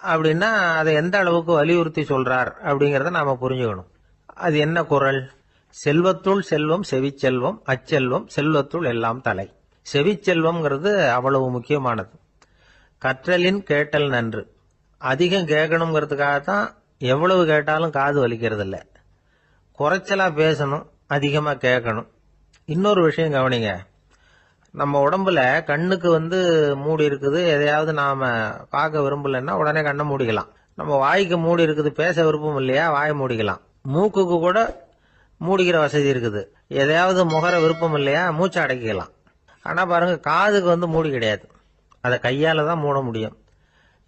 அப்படின்னா அதை எந்த அளவுக்கு வலியுறுத்தி சொல்றார் அப்படிங்கறத நாம புரிஞ்சுக்கணும். அது என்ன குறள்? செல்வத்துள் செல்வம் செவிச்செல்வம், அச்செல்வம் செல்வத்துள் எல்லாம் தலை. செவிச்செல்வம்ங்கிறது அவ்வளவு முக்கியமானது. கற்றலின் கேட்டல் நன்று. அதிகம் கேட்கணுங்கிறதுக்காகத்தான் எவ்வளவு கேட்டாலும் காது வலிக்கிறது இல்லை. குறைச்சலா பேசணும், அதிகமா கேட்கணும். இன்னொரு விஷயம் கவனிங்க. நம்ம உடம்புல கண்ணுக்கு மூடி இருக்குது, எதையாவது நாம பார்க்க விரும்பலன்னா உடனே கண்ணை மூடிக்கலாம். நம்ம வாய்க்கு மூடி இருக்குது, பேச விருப்பம் இல்லையா, வாயை மூடிக்கலாம். மூக்குக்கு கூட மூடிக்கிற வசதி இருக்குது, எதையாவது முகர விருப்பம் இல்லையா, மூச்சை அடக்கிக்கலாம். ஆனா பாருங்க, காதுக்கு மூடி கிடையாது. அதை கையால தான் மூட முடியும்.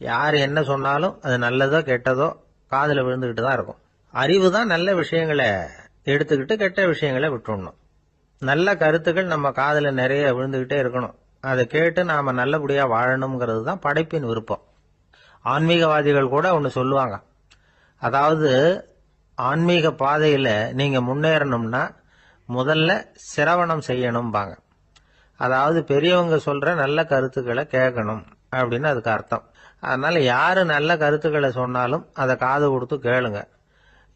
யார் என்ன சொன்னாலும் அது நல்லதோ கெட்டதோ காதுல விழுந்துகிட்டு தான் இருக்கும். அறிவு தான் நல்ல விஷயங்களை எடுத்துக்கிட்டு கெட்ட விஷயங்களை விட்டுடணும். நல்ல கருத்துக்கள் நம்ம காதுல நிறைய விழுந்துகிட்டே இருக்கணும். அதை கேட்டு நாம நல்லபடியா வாழணுங்கிறது தான் படைப்பின் விருப்பம். ஆன்மீகவாதிகள் கூட ஒன்னு சொல்லுவாங்க. அதாவது, ஆன்மீக பாதையில நீங்க முன்னேறணும்னா முதல்ல சிரவணம் செய்யணும்பாங்க. அதாவது பெரியவங்க சொல்ற நல்ல கருத்துக்களை கேட்கணும் அப்படின்னு அதுக்கு அர்த்தம். அதனால யாரு நல்ல கருத்துக்களை சொன்னாலும் அதை காது கொடுத்து கேளுங்க.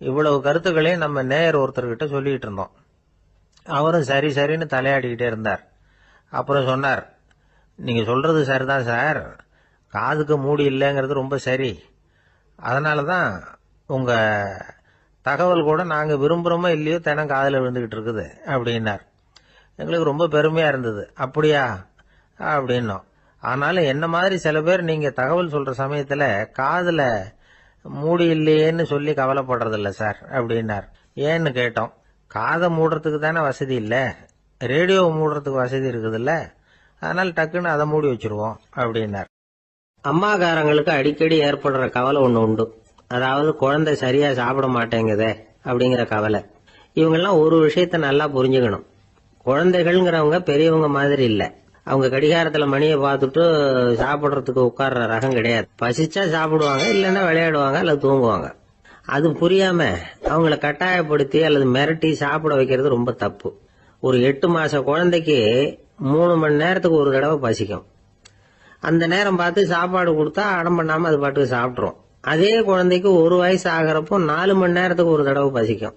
இவ்வளவு கருத்துக்களையும் நம்ம நேயர் ஒருத்தர்கிட்ட சொல்லிட்டு இருந்தோம். அவரும் சரி சரின்னு தலையாடிக்கிட்டே இருந்தார். அப்புறம் சொன்னார், நீங்க சொல்றது சரிதான் சார், காதுக்கு மூடி இல்லைங்கிறது ரொம்ப சரி. அதனாலதான் உங்க தகவல் கூட நாங்க விரும்புறோமோ இல்லையோ தினம் காதுல விழுந்துகிட்டு இருக்குது அப்படின்னார். எங்களுக்கு ரொம்ப பெருமையா இருந்தது. அப்படியா அப்படின்னோம். ஆனாலும் என்ன மாதிரி சில பேர் நீங்க தகவல் சொல்ற சமயத்துல காதுல மூடி இல்லையேன்னு சொல்லி கவலைப்படுறதில்ல சார் அப்படின்னார். ஏன்னு கேட்டோம். காதை மூடுறதுக்கு தானே வசதி இல்லை, ரேடியோ மூடுறதுக்கு வசதி இருக்குதுல்ல, அதனால டக்குன்னு அதை மூடி வச்சிருவோம் அப்படின்னார். அம்மாக்காரங்களுக்கு அடிக்கடி ஏற்படுற கவலை ஒண்ணு உண்டு. அதாவது, குழந்தை சரியா சாப்பிட மாட்டேங்குதே அப்படிங்கிற கவலை. இவங்கெல்லாம் ஒரு விஷயத்த நல்லா புரிஞ்சுக்கணும். குழந்தைகள்ங்கிறவங்க பெரியவங்க மாதிரி இல்ல. அவங்க கடிகாரத்துல மணியை பார்த்துட்டு சாப்பிடுறதுக்கு உட்கார்ற ரகம் கிடையாது. பசிச்சா சாப்பிடுவாங்க, இல்லைன்னா விளையாடுவாங்க அல்லது தூங்குவாங்க. அது புரியாம அவங்கள கட்டாயப்படுத்தி அல்லது மிரட்டி சாப்பிட வைக்கிறது ரொம்ப தப்பு. ஒரு 8 மாச குழந்தைக்கு 3 மணி நேரத்துக்கு ஒரு தடவை பசிக்கும். அந்த நேரம் பார்த்து சாப்பாடு கொடுத்தா அடம் பண்ணாம அது பாட்டுக்கு சாப்பிட்டுரும். அதே குழந்தைக்கு 1 வயசு ஆகிறப்போ 4 மணி நேரத்துக்கு ஒரு தடவை பசிக்கும்.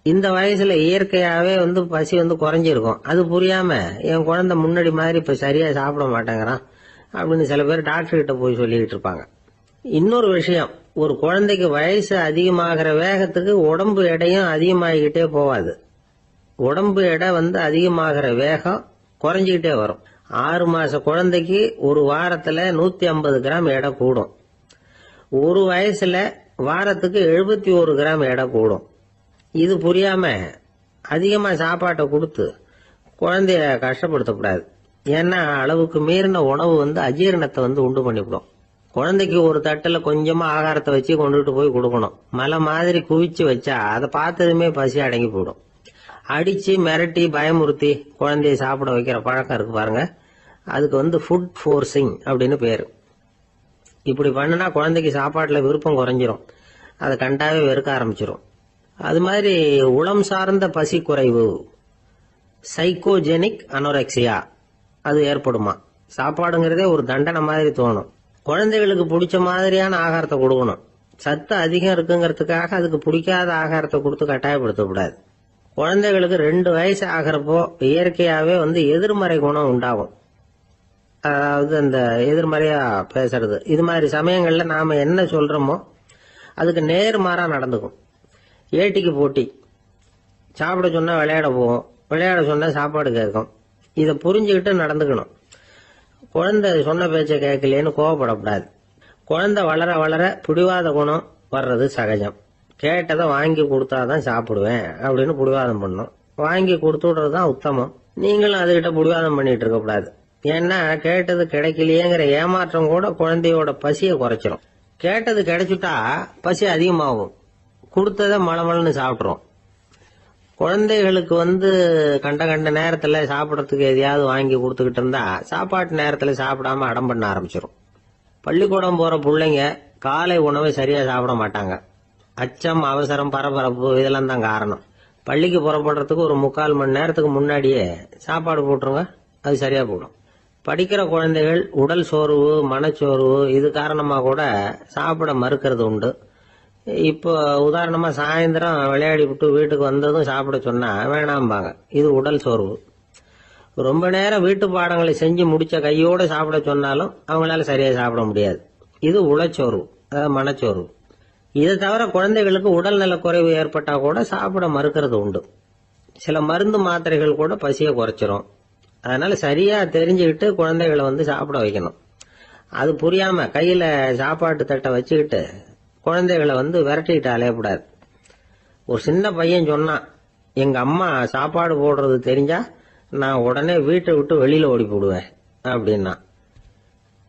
இந்த வயசுல இயற்கையாவே பசி குறைஞ்சிருக்கும். அது புரியாம என் குழந்தை முன்னாடி மாதிரி இப்ப சரியா சாப்பிட மாட்டேங்கிறான் அப்படின்னு சில பேர் டாக்டர் கிட்ட போய் சொல்லிக்கிட்டு இருப்பாங்க. இன்னொரு விஷயம், ஒரு குழந்தைக்கு வயசு அதிகமாகிற வேகத்துக்கு உடம்பு எடையும் அதிகமாகிக்கிட்டே போவாது. உடம்பு எடை அதிகமாகிற வேகம் குறைஞ்சிக்கிட்டே வரும். 6 மாச குழந்தைக்கு ஒரு வாரத்துல 150 கிராம் எடை கூடும். ஒரு வயசுல வாரத்துக்கு 71 கிராம் எடை கூடும். இது புரியாம அதிகமா சாப்பாட்டை கொடுத்து குழந்தைய கஷ்டப்படுத்தக்கூடாது. ஏன்னா அளவுக்கு மீறின உணவு அஜீரணத்தை உண்டு பண்ணிவிடும். குழந்தைக்கு ஒரு தட்டுல கொஞ்சமா ஆகாரத்தை வச்சு கொண்டுட்டு போய் கொடுக்கணும். மலை மாதிரி குவிச்சு வச்சா அதை பார்த்ததுமே பசி அடங்கி போயிடும். அடிச்சு மிரட்டி பயமுறுத்தி குழந்தைய சாப்பிட வைக்கிற பழக்கம் இருக்கு பாருங்க, அதுக்கு ஃபுட் ஃபோர்சிங் அப்படின்னு பேரு. இப்படி பண்ணுனா குழந்தைக்கு சாப்பாட்டுல விருப்பம் குறைஞ்சிரும், அதை கண்டாவே வெறுக்க ஆரம்பிச்சிரும். அது மாதிரி உளம் சார்ந்த பசி குறைவு, சைக்கோஜெனிக் அனோரெக்சியா, அது ஏற்படுமா. சாப்பாடுங்கிறதே ஒரு தண்டனை மாதிரி தோணும். குழந்தைகளுக்கு பிடிச்ச மாதிரியான ஆகாரத்தை கொடுக்கணும். சத்து அதிகம் இருக்குங்கிறதுக்காக அதுக்கு பிடிக்காத ஆகாரத்தை கொடுத்து கட்டாயப்படுத்தக்கூடாது. குழந்தைகளுக்கு 2 வயசு ஆகிறப்போ இயற்கையாவே எதிர்மறை குணம் உண்டாகும். அதாவது அந்த எதிர்மறையா பேசுறது. இது மாதிரி சமயங்கள்ல நாம என்ன சொல்றோமோ அதுக்கு நேர்மாறா நடந்துக்கும். ஏட்டிக்கு போட்டி. சாப்பிட சொன்னா விளையாட போவோம், விளையாட சொன்னா சாப்பாடு கேட்கும். இதை புரிஞ்சுக்கிட்டு நடந்துக்கணும். குழந்தை சொன்ன பேச்சை கேட்கலேன்னு கோவப்படக்கூடாது. குழந்தை வளர வளர பிடிவாத குணம் வர்றது சகஜம். கேட்டதை வாங்கி கொடுத்தாதான் சாப்பிடுவேன் அப்படின்னு பிடிவாதம் பண்ணும். வாங்கி கொடுத்து விடுறதுதான் உத்தமம். நீங்களும் அதுகிட்ட பிடிவாதம் பண்ணிட்டு இருக்க கூடாது. ஏன்னா கேட்டது கிடைக்கலையேங்கிற ஏமாற்றம் கூட குழந்தையோட பசியை குறைச்சிரும். கேட்டது கிடைச்சுட்டா பசி அதிகமாகும், கொடுத்ததை மலமலன்னு சாப்பிட்றோம். குழந்தைகளுக்கு கண்ட கண்ட நேரத்துல சாப்பிடறதுக்கு எதையாவது வாங்கி கொடுத்துக்கிட்டு இருந்தா சாப்பாட்டு நேரத்துல சாப்பிடாம அடம் பண்ண ஆரம்பிச்சிடும். பள்ளிக்கூடம் போற பிள்ளைங்க காலை உணவை சரியா சாப்பிட மாட்டாங்க. அச்சம், அவசரம், பரபரப்பு இதெல்லாம் தான் காரணம். பள்ளிக்கு புறப்படுறதுக்கு ஒரு 3/4 மணி நேரத்துக்கு முன்னாடியே சாப்பாடு போட்டுருங்க, அது சரியா போடும். படிக்கிற குழந்தைகள் உடல் சோர்வு, மனச்சோர்வு இது காரணமா கூட சாப்பிட மறுக்கிறது உண்டு. இப்போ உதாரணமா சாயந்தரம் விளையாடி விட்டு வீட்டுக்கு வந்ததும் சாப்பிட சொன்னா வேணாம்பாங்க. இது உடல் சோர்வு. ரொம்ப நேரம் வீட்டு பாடங்களை செஞ்சு முடிச்ச கையோட சாப்பிட சொன்னாலும் அவங்களால சரியா சாப்பிட முடியாது. இது உளச்சோர்வு, மனச்சோர்வு. இதை தவிர குழந்தைகளுக்கு உடல் நல குறைவு ஏற்பட்டா கூட சாப்பிட மறுக்கிறது உண்டு. சில மருந்து மாத்திரைகள் கூட பசியை குறைச்சிரும். அதனால சரியா தெரிஞ்சுக்கிட்டு குழந்தைகளை சாப்பிட வைக்கணும். அது புரியாம கையில சாப்பாட்டு தட்டை வச்சுக்கிட்டு குழந்தைகளை விரட்டிக்கிட்டு அலையக்கூடாது. ஒரு சின்ன பையன் சொன்னான், எங்க அம்மா சாப்பாடு போடுறது தெரிஞ்சா நான் உடனே வீட்டை விட்டு வெளியில ஓடி போடுவேன் அப்படின்னா.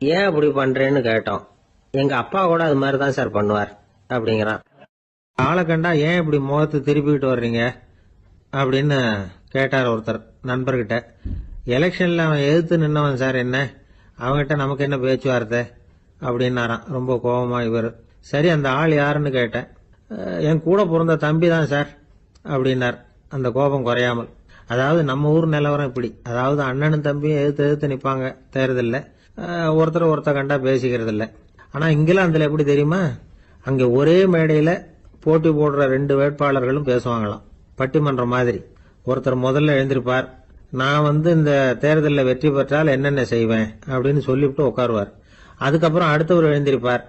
ஏன் அப்படி பண்றேன்னு கேட்டோம். எங்க அப்பா கூட அது மாதிரி தான் சார் பண்ணுவார் அப்படிங்கிறான். ஆளை கண்டா ஏன் இப்படி முகத்தை திருப்பிக்கிட்டு வர்றீங்க அப்படின்னு கேட்டார் ஒருத்தர் நண்பர்கிட்ட. எலெக்ஷன்ல அவன் எதிர்த்து நின்னவன் சார், என்ன அவன்கிட்ட நமக்கு என்ன பேச்சுவார்த்தை அப்படின்னாராம் ரொம்ப கோபமா இவர். சரி, அந்த ஆள் யாருன்னு கேட்டேன். என் கூட பிறந்த தம்பி தான் சார் அப்படின்னார் அந்த கோபம் குறையாமல். அதாவது நம்ம ஊர் நிலவரம் இப்படி. அதாவது அண்ணனும் தம்பியும் எதிர்த்து நிப்பாங்க தேர்தல்ல, ஒருத்தர் கண்டா பேசிக்கிறது இல்ல. ஆனா இங்கிலாந்துல எப்படி தெரியுமா, அங்க ஒரே மேடையில போட்டி போடுற 2 வேட்பாளர்களும் பேசுவாங்களாம், பட்டிமன்றம் மாதிரி. ஒருத்தர் முதல்ல எழுந்திருப்பார், நான் இந்த தேர்தலில் வெற்றி பெற்றால் என்னென்ன செய்வேன் அப்படின்னு சொல்லிவிட்டு உட்காருவார். அதுக்கப்புறம் அடுத்தவர் எழுந்திருப்பார்,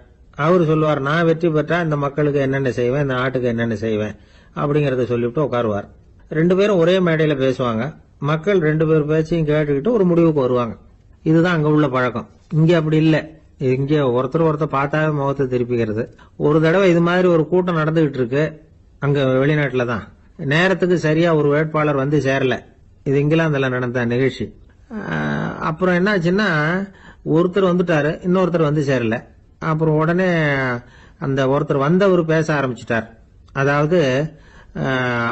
அவர் சொல்லுவார், நான் வெற்றி பெற்றா இந்த மக்களுக்கு என்னென்ன செய்வேன், இந்த நாட்டுக்கு என்னென்ன செய்வேன் அப்படிங்கறத சொல்லிவிட்டு உட்காருவார். 2 பேரும் ஒரே மேடையில பேசுவாங்க. மக்கள் 2 பேர் பேச்சையும் கேட்டுக்கிட்டு ஒரு முடிவுக்கு வருவாங்க. இதுதான் அங்க உள்ள பழக்கம். இங்க அப்படி இல்ல. இங்க ஒருத்தர் பார்த்தாவே முகத்தை திருப்பிக்கிறது. ஒரு தடவை இது மாதிரி ஒரு கூட்டம் நடந்துகிட்டு இருக்கு அங்க வெளிநாட்டுல தான். நேரத்துக்கு சரியா ஒரு வேட்பாளர் சேரல. இது இங்கிலாந்துல நடந்த நிகழ்ச்சி. அப்புறம் என்னாச்சுன்னா, ஒருத்தர் வந்துட்டாரு, இன்னொருத்தர் சேரல. அப்புறம் உடனே அந்த ஒருத்தர் வந்தவர் பேச ஆரம்பிச்சிட்டார். அதாவது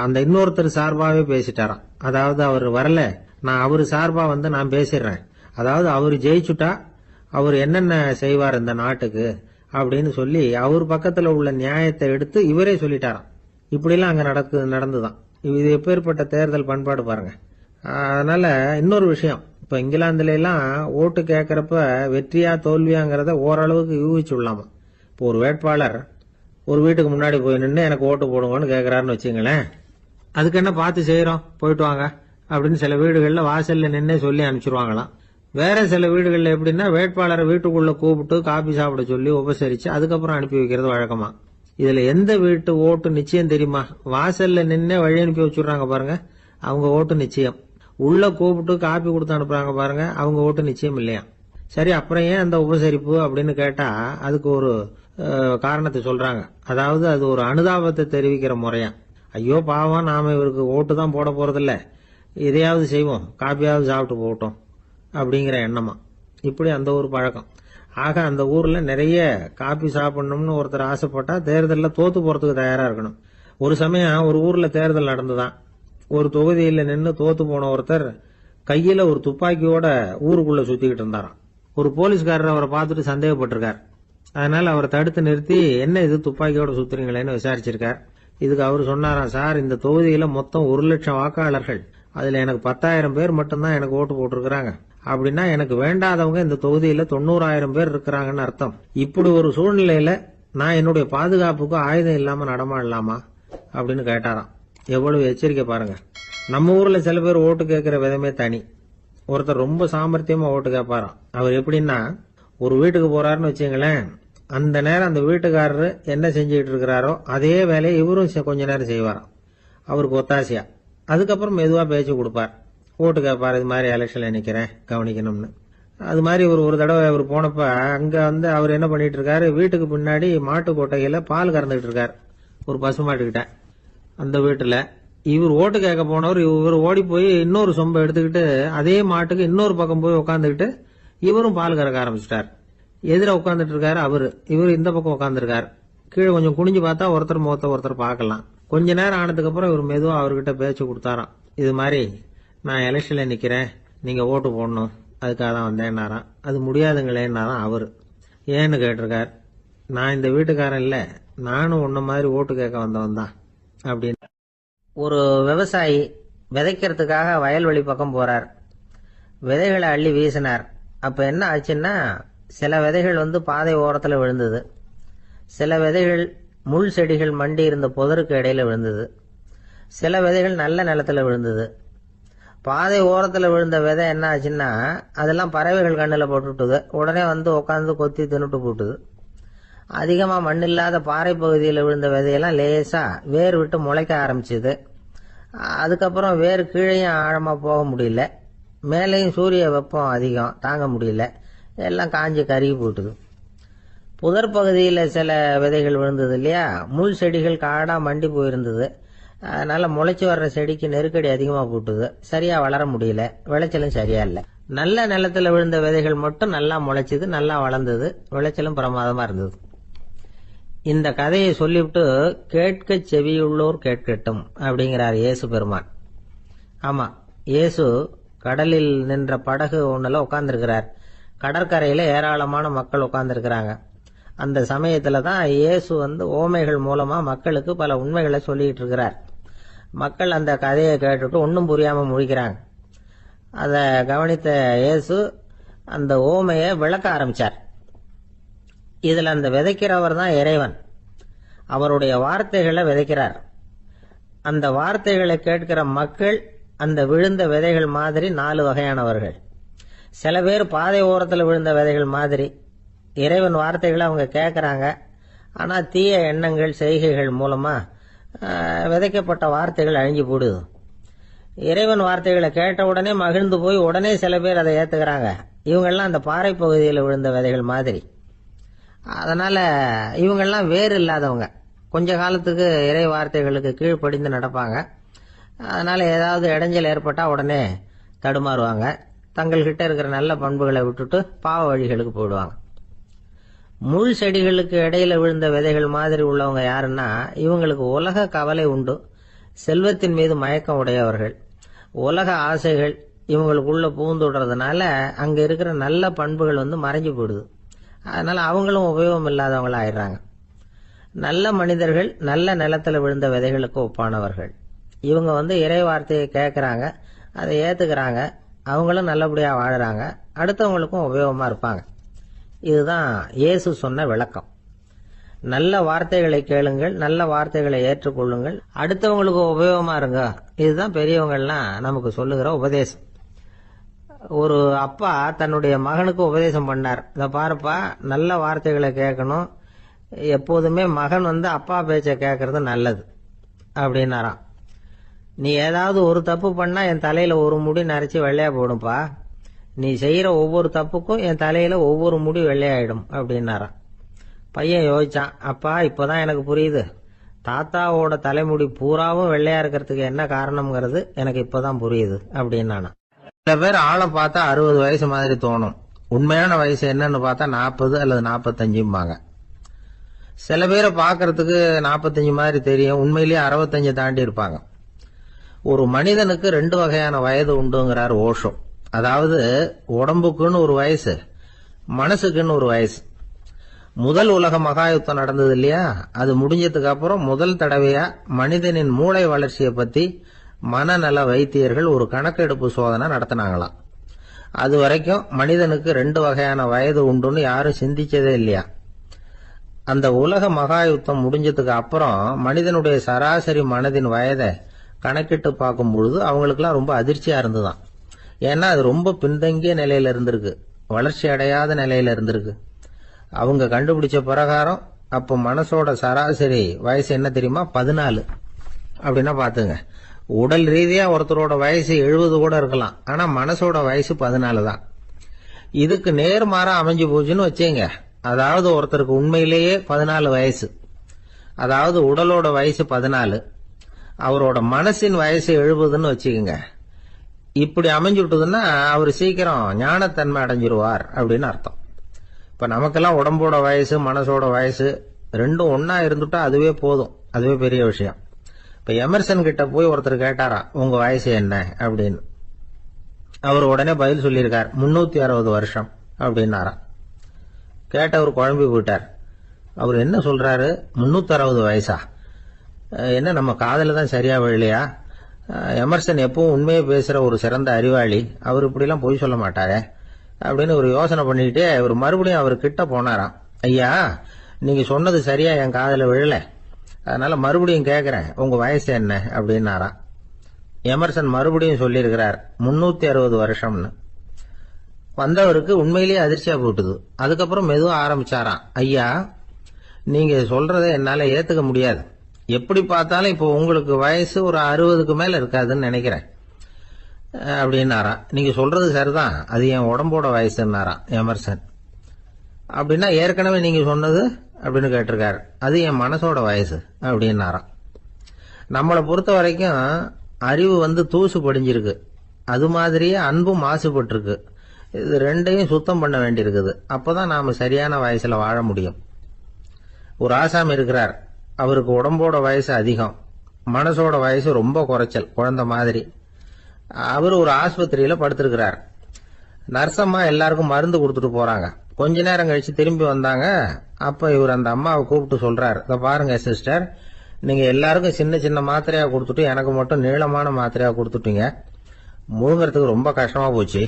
அந்த இன்னொருத்தர் சார்பாவே பேசிட்டாராம். அதாவது அவர் வரல, நான் அவரு சார்பா நான் பேசிடுறேன். அதாவது அவர் ஜெயிச்சுட்டா அவர் என்னென்ன செய்வார் இந்த நாட்டுக்கு அப்படின்னு சொல்லி அவர் பக்கத்துல உள்ள நியாயத்தை எடுத்து இவரே சொல்லிட்டாராம். இப்படிலாம் அங்க நடந்துதான். இது எப்பேற்பட்ட தேர்தல் பண்பாடு பாருங்க. அதனால இன்னொரு விஷயம், இப்ப இங்கிலாந்துல எல்லாம் ஓட்டு கேட்கறப்ப வெற்றியா தோல்வியாங்கிறத ஓரளவுக்கு யூகிச்சு விடலாமா. இப்போ ஒரு வேட்பாளர் ஒரு வீட்டுக்கு முன்னாடி போய் நின்று எனக்கு ஓட்டு போடுங்கன்னு கேட்கறாருன்னு வச்சுங்களேன். அதுக்கு என்ன பார்த்து செய்யறோம், போயிட்டு வாங்க அப்படின்னு சில வீடுகள்ல வாசல்ல நின்னே சொல்லி அனுப்பிச்சிருவாங்களாம். வேற சில வீடுகள்ல எப்படின்னா வேட்பாளரை வீட்டுக்குள்ள கூப்பிட்டு காபி சாப்பிட சொல்லி உபசரிச்சு அதுக்கப்புறம் அனுப்பி வைக்கிறது வழக்கமா. இதுல எந்த வீட்டு ஓட்டு நிச்சயம் தெரியுமா? வாசல்ல நின்னே வழி அனுப்பி வச்சுடுறாங்க பாருங்க, அவங்க ஓட்டு நிச்சயம். உள்ள கூப்பிட்டு காப்பி கொடுத்து அனுப்புறாங்க பாருங்க, அவங்க ஓட்டு நிச்சயம் இல்லையா. சரி, அப்புறம் ஏன் அந்த உபசரிப்பு அப்படின்னு கேட்டா அதுக்கு ஒரு காரணத்தை சொல்றாங்க. அதாவது அது ஒரு அனுதாபத்தை தெரிவிக்கிற முறையா. ஐயோ பாவம், நாம இவருக்கு ஓட்டு தான் போட போறதில்ல, இதையாவது செய்வோம், காப்பியாவது சாப்பிட்டு போகட்டும் அப்படிங்கிற எண்ணமா. இப்படி அந்த ஒரு பழக்கம். ஆக அந்த ஊர்ல நிறைய காப்பி சாப்பிடணும்னு ஒருத்தர் ஆசைப்பட்டா தேர்தலில் தோத்து போறதுக்கு தயாரா இருக்கணும். ஒரு சமயம் ஒரு ஊர்ல தேர்தல் நடந்துதான். ஒரு தொகுதியில நின்று தோத்து போன ஒருத்தர் கையில ஒரு துப்பாக்கியோட ஊருக்குள்ள சுத்திக்கிட்டு இருந்தாராம். ஒரு போலீஸ்காரர் அவரை பார்த்துட்டு சந்தேகப்பட்டிருக்கார். அதனால அவரை தடுத்து நிறுத்தி, என்ன இது துப்பாக்கியோட சுத்துறீங்களேன்னு விசாரிச்சிருக்கார். இதுக்கு அவர் சொன்னாராம், சார் இந்த தொகுதியில மொத்தம் 1,00,000 வாக்காளர்கள், அதுல எனக்கு 10,000 பேர் மட்டும்தான் எனக்கு ஓட்டு போட்டிருக்கிறாங்க. அப்படின்னா எனக்கு வேண்டாதவங்க இந்த தொகுதியில 90,000 பேர் இருக்கிறாங்கன்னு அர்த்தம். இப்படி ஒரு சூழ்நிலையில நான் என்னுடைய பாதுகாப்புக்கு ஆயுதம் இல்லாம நடமாடலாமா அப்படின்னு கேட்டாராம். எவ்வளவு எச்சரிக்கை பாருங்க. நம்ம ஊர்ல சில பேர் ஓட்டு கேட்கிற விதமே தனி. ஒருத்தர் ரொம்ப சாமர்த்தியமா ஓட்டு கேட்பாராம். அவர் எப்படின்னா, ஒரு வீட்டுக்கு போறாருன்னு வச்சுங்களேன், அந்த நேரம் அந்த வீட்டுக்காரரு என்ன செஞ்சுக்கிட்டு இருக்கிறாரோ அதே வேலையை இவரும் கொஞ்ச நேரம் செய்வாராம், அவருக்கு ஒத்தாசையா. அதுக்கப்புறம் மெதுவா பேச்சு கொடுப்பார், ஓட்டு கேட்பார், இது மாதிரி எலெக்ஷன்ல நிக்கிறேன் கவனிக்கணும்னு. அது மாதிரி ஒரு தடவை அவர் போனப்ப அங்க அவர் என்ன பண்ணிட்டு இருக்காரு, வீட்டுக்கு பின்னாடி மாட்டு கொட்டையில பால் கறந்துகிட்டு இருக்காரு ஒரு பசு மாட்டுக்கிட்ட. அந்த வீட்டுல இவர் ஓட்டு கேட்க போனவர் இவர் ஓடி போய் இன்னொரு சொம்பை எடுத்துக்கிட்டு அதே மாட்டுக்கு இன்னொரு பக்கம் போய் உட்காந்துக்கிட்டு இவரும் பால் கறக்க ஆரம்பிச்சிட்டார். எதிர உட்காந்துட்டு இருக்காரு அவரு, இவர் இந்த பக்கம் உட்காந்துருக்காரு. கீழே கொஞ்சம் குனிஞ்சு பார்த்தா ஒருத்தர் முகத்தை ஒருத்தர் பார்க்கலாம். கொஞ்ச நேரம் ஆனதுக்கப்புறம் இவர் மெதுவாக அவர்கிட்ட பேச்சு கொடுத்தாராம். இது மாதிரி நான் எலெக்ஷனில் நிற்கிறேன், நீங்கள் ஓட்டு போடணும், அதுக்காக தான் வந்தேன்னாராம். அது முடியாதுங்களேன்னாராம் அவர். ஏன்னு கேட்டிருக்கார். நான் இந்த வீட்டுக்காரன் இல்லை, நானும் உன்ன மாதிரி ஓட்டு கேட்க வந்தவன் தான் அப்படின்னு. ஒரு விவசாயி விதைக்கிறதுக்காக வயல்வெளி பக்கம் போறார். விதைகளை அள்ளி வீசினார். அப்ப என்ன ஆச்சுன்னா, சில விதைகள் பாதை ஓரத்தில் விழுந்தது, சில விதைகள் முள் செடிகள் மண்டி இருந்த புதருக்கு இடையில விழுந்தது, சில விதைகள் நல்ல நிலத்துல விழுந்தது. பாதை ஓரத்தில் விழுந்த விதை என்ன ஆச்சுன்னா, அதெல்லாம் பறவைகள் கண்ணில் போட்டுட்டுது. உடனே உட்காந்து கொத்தி தின்னுட்டு போட்டுது. அதிகமாக மண் இல்லாத பாறை பகுதியில் விழுந்த விதையெல்லாம் லேசா வேர் விட்டு முளைக்க ஆரம்பிச்சுது. அதுக்கப்புறம் வேர் கீழேயும் ஆழமாக போக முடியல, மேலேயும் சூரிய வெப்பம் அதிகம் தாங்க முடியல, எல்லாம் காஞ்சி கருகி போட்டுது. புதர் பகுதியில் சில விதைகள் விழுந்தது இல்லையா, முள் செடிகள் காடாக மண்டி போயிருந்தது. அதனால முளைச்சி வர்ற செடிக்கு நெருக்கடி அதிகமாக போட்டுது, சரியா வளர முடியல, விளைச்சலும் சரியா இல்லை. நல்ல நிலத்துல விழுந்த விதைகள் மட்டும் நல்லா முளைச்சிது, நல்லா வளர்ந்தது, விளைச்சலும் பிரமாதமா இருந்தது. இந்த கதையை சொல்லிவிட்டு கேட்க செவியுள்ளோர் கேட்கட்டும் அப்படிங்கிறார் இயேசு பெருமான். ஆமா, இயேசு கடலில் நின்ற படகு ஒண்ணுல உட்கார்ந்துருக்கிறார். கடற்கரையில ஏராளமான மக்கள் உட்கார்ந்துருக்கிறாங்க. அந்த சமயத்துல தான் இயேசு ஓமைகள் மூலமா மக்களுக்கு பல உண்மைகளை சொல்லிட்டு இருக்கிறார். மக்கள் அந்த கதையை கேட்டுட்டு ஒன்றும் புரியாம முழிக்கிறாங்க. அதை கவனித்த இயேசு அந்த ஓமையை விளக்க ஆரம்பிச்சார். இதுல அந்த விதைக்கிறவர் தான் இறைவன். அவருடைய வார்த்தைகளை விதைக்கிறார். அந்த வார்த்தைகளை கேட்கிற மக்கள் அந்த விழுந்த விதைகள் மாதிரி 4 வகையானவர்கள். சில பேர் பாதை ஓரத்தில் விழுந்த விதைகள் மாதிரி. இறைவன் வார்த்தைகளை அவங்க கேட்கறாங்க, ஆனா தீய எண்ணங்கள் செய்கைகள் மூலமா விதைக்கப்பட்ட வார்த்தைகள் அழிஞ்சு போடுது. இறைவன் வார்த்தைகளை கேட்ட உடனே மகிழ்ந்து போய் உடனே சில பேர் அதை ஏத்துக்கிறாங்க. இவங்கெல்லாம் அந்த பாறை பகுதியில் விழுந்த விதைகள் மாதிரி. அதனால இவங்கெல்லாம் வேறு இல்லாதவங்க, கொஞ்ச காலத்துக்கு இறை வார்த்தைகளுக்கு கீழ்ப்படிந்து நடப்பாங்க. அதனால ஏதாவது இடைஞ்சல் ஏற்பட்டா உடனே தடுமாறுவாங்க, தங்கள்கிட்ட இருக்கிற நல்ல பண்புகளை விட்டுட்டு பாவ வழிகளுக்கு போயிடுவாங்க. முள் செடிகளுக்கு இடையில விழுந்த விதைகள் மாதிரி உள்ளவங்க யாருன்னா, இவங்களுக்கு உலக கவலை உண்டு, செல்வத்தின் மீது மயக்கம் உடையவர்கள், உலக ஆசைகள் இவங்களுக்குள்ள பூந்துடுறதுனால அங்க இருக்கிற நல்ல பண்புகள் மறைஞ்சு போயிடுது. அதனால அவங்களும் உபயோகம் இல்லாதவங்களா ஆயிடுறாங்க. நல்ல மனிதர்கள் நல்ல நிலத்துல விழுந்த விதைகளுக்கு ஒப்பானவர்கள். இவங்க இறை வார்த்தையை கேட்கறாங்க, அதை ஏத்துக்கிறாங்க, அவங்களும் நல்லபடியா வாழறாங்க, அடுத்தவங்களுக்கும் உபயோகமா இருப்பாங்க. இதுதான் இயேசு சொன்ன விளக்கம். நல்ல வார்த்தைகளை கேளுங்கள், நல்ல வார்த்தைகளை ஏற்றுக்கொள்ளுங்கள், அடுத்தவங்களுக்கு உபயோகமா இருங்க. இதுதான் பெரியவங்கள்லாம் நமக்கு சொல்லுகிற உபதேசம். ஒரு அப்பா தன்னுடைய மகனுக்கு உபதேசம் பண்ணார். இத பாருப்பா, நல்ல வார்த்தைகளை கேட்கணும், எப்போதுமே மகன் அப்பா பேச்ச கேட்கறது நல்லது அப்படின்னாராம். நீ ஏதாவது ஒரு தப்பு பண்ணா என் தலையில ஒரு முடி நரைச்சி வெள்ளையா போடும்பா, நீ செய்யற ஒவ்வொரு தப்புக்கும் என் தலையில ஒவ்வொரு முடி வெள்ளையாயிடும் அப்படின்னாராம். பையன் யோசிச்சான், அப்பா இப்பதான் எனக்கு புரியுது, தாத்தாவோட தலைமுடி பூராவும் வெள்ளையா இருக்கிறதுக்கு என்ன காரணம்ங்கிறது எனக்கு இப்பதான் புரியுது அப்படின்னானா. சில பேர் ஆளை பார்த்தா 60 வயசு மாதிரி தோணும், உண்மையான வயசு என்னன்னு பார்த்தா 40 அல்லது 45. சில பேரை பார்க்கறதுக்கு 45 மாதிரி தெரியும், உண்மையிலேயே 65 தாண்டி இருப்பாங்க. ஒரு மனிதனுக்கு 2 வகையான வயது உண்டுங்கிறார் ஓஷோ. அதாவது உடம்புக்குன்னு ஒரு வயசு, மனசுக்குன்னு ஒரு வயசு. முதல் உலக மகாயுத்தம் நடந்தது இல்லையா, அது முடிஞ்சதுக்கு அப்புறம் முதல் தடவையா மனிதனின் மூளை வளர்ச்சியை பத்தி மனநல வைத்தியர்கள் ஒரு கணக்கெடுப்பு சோதனை நடத்தினாங்களாம். அது வரைக்கும் மனிதனுக்கு 2 வகையான வயது உண்டுன்னு யாரும் சிந்திச்சதே இல்லையா. அந்த உலக மகாயுத்தம் முடிஞ்சதுக்கு அப்புறம் மனிதனுடைய சராசரி மனதின் வயதை கணக்கிட்டு பார்க்கும் பொழுது அவங்களுக்குலாம் ரொம்ப அதிர்ச்சியா இருந்துதான். ஏன்னா அது ரொம்ப பின்தங்கிய நிலையில இருந்திருக்கு, வளர்ச்சி அடையாத நிலையில இருந்திருக்கு. அவங்க கண்டுபிடிச்ச பிரகாரம் அப்ப மனசோட சராசரி வயசு என்ன தெரியுமா, 14. அப்படின்னா பாத்துங்க, உடல் ரீதியா ஒருத்தரோட வயசு 70 கூட இருக்கலாம், ஆனா மனசோட வயசு 14 தான். இதுக்கு நேர்மாறா அமைஞ்சு போச்சுன்னு வச்சேங்க. அதாவது ஒருத்தருக்கு உண்மையிலேயே 14 வயசு, அதாவது உடலோட வயசு 14, அவரோட மனசின் வயசு 70ன்னு வச்சுக்கோங்க. இப்படி அமைஞ்சுட்டுதுன்னா அவர் சீக்கிரம் ஞானத்தன்மை அடைஞ்சிருவார் அப்படின்னு அர்த்தம். இப்ப நமக்கெல்லாம் உடம்போட வயசு மனசோட வயசு 2 ஒன்னா இருந்துட்டா அதுவே போதும், அதுவே பெரிய விஷயம். இப்ப எமர்சன் கிட்ட போய் ஒருத்தர் கேட்டாராம், உங்க வயசு என்ன அப்படின்னு. அவர் உடனே பதில் சொல்லியிருக்கார், 360 வருஷம் அப்படின்னாராம். கேட்டவர் குழம்பி போயிட்டார். அவர் என்ன சொல்றாரு, 360 வயசா? என்ன நம்ம காதல தான் சரியா விழலையா? எமர்சன் எப்பவும் உண்மையை பேசுற ஒரு சிறந்த அறிவாளி, அவர் இப்படிலாம் பொய் சொல்ல மாட்டாரே அப்படின்னு ஒரு யோசனை பண்ணிக்கிட்டே இவர் மறுபடியும் அவர் கிட்ட போனாராம். ஐயா, நீங்க சொன்னது சரியா என் காதல விழல, அதனால மறுபடியும் கேட்கிறேன், உங்க வயசு என்ன அப்படின்னாராம். எமர்சன் மறுபடியும் சொல்லியிருக்கிறார், 360 வருஷம்னு. வந்தவருக்கு உண்மையிலேயே அதிர்ச்சியா போட்டுது. அதுக்கப்புறம் மெதுவா ஆரம்பிச்சாராம், ஐயா, நீங்க சொல்றதை என்னால ஏத்துக்க முடியாது. எப்படி பார்த்தாலும் இப்போ உங்களுக்கு வயசு ஒரு 60க்கு மேல இருக்காதுன்னு நினைக்கிறேன் அப்படின்னாராம். நீங்க சொல்றது சரிதான், அது என் உடம்போட வயசுன்னாராம் எமர்சன். அப்படின்னா ஏற்கனவே நீங்க சொன்னது அப்படின்னு கேட்டிருக்காரு, அது என் மனசோட வயசு அப்படின்னாராம். நம்மளை பொறுத்த வரைக்கும் அறிவு தூசு படிஞ்சிருக்கு, அது மாதிரியே அன்பும் மாசுபட்டிருக்கு. இது ரெண்டையும் சுத்தம் பண்ண வேண்டியிருக்குது. அப்பதான் நாம சரியான வயசுல வாழ முடியும். ஒரு ஆசாமி இருக்கிறார், அவருக்கு உடம்போட வயசு அதிகம், மனசோட வயசு ரொம்ப குறைச்சல், குழந்தை மாதிரி. அவர் ஒரு ஆஸ்பத்திரியில படுத்திருக்கிறார். நர்சம்மா எல்லாருக்கும் மருந்து கொடுத்துட்டு போறாங்க. கொஞ்ச நேரம் கழிச்சு திரும்பி வந்தாங்க. அப்ப இவர் அந்த அம்மாவை கூப்பிட்டு சொல்றார், இத பாருங்க சிஸ்டர், நீங்க எல்லாருக்கும் சின்ன சின்ன மாத்திரையா கொடுத்துட்டு எனக்கு மட்டும் நீளமான மாத்திரையா கொடுத்துட்டீங்க. முழுங்கிறதுக்கு ரொம்ப கஷ்டமா போச்சு.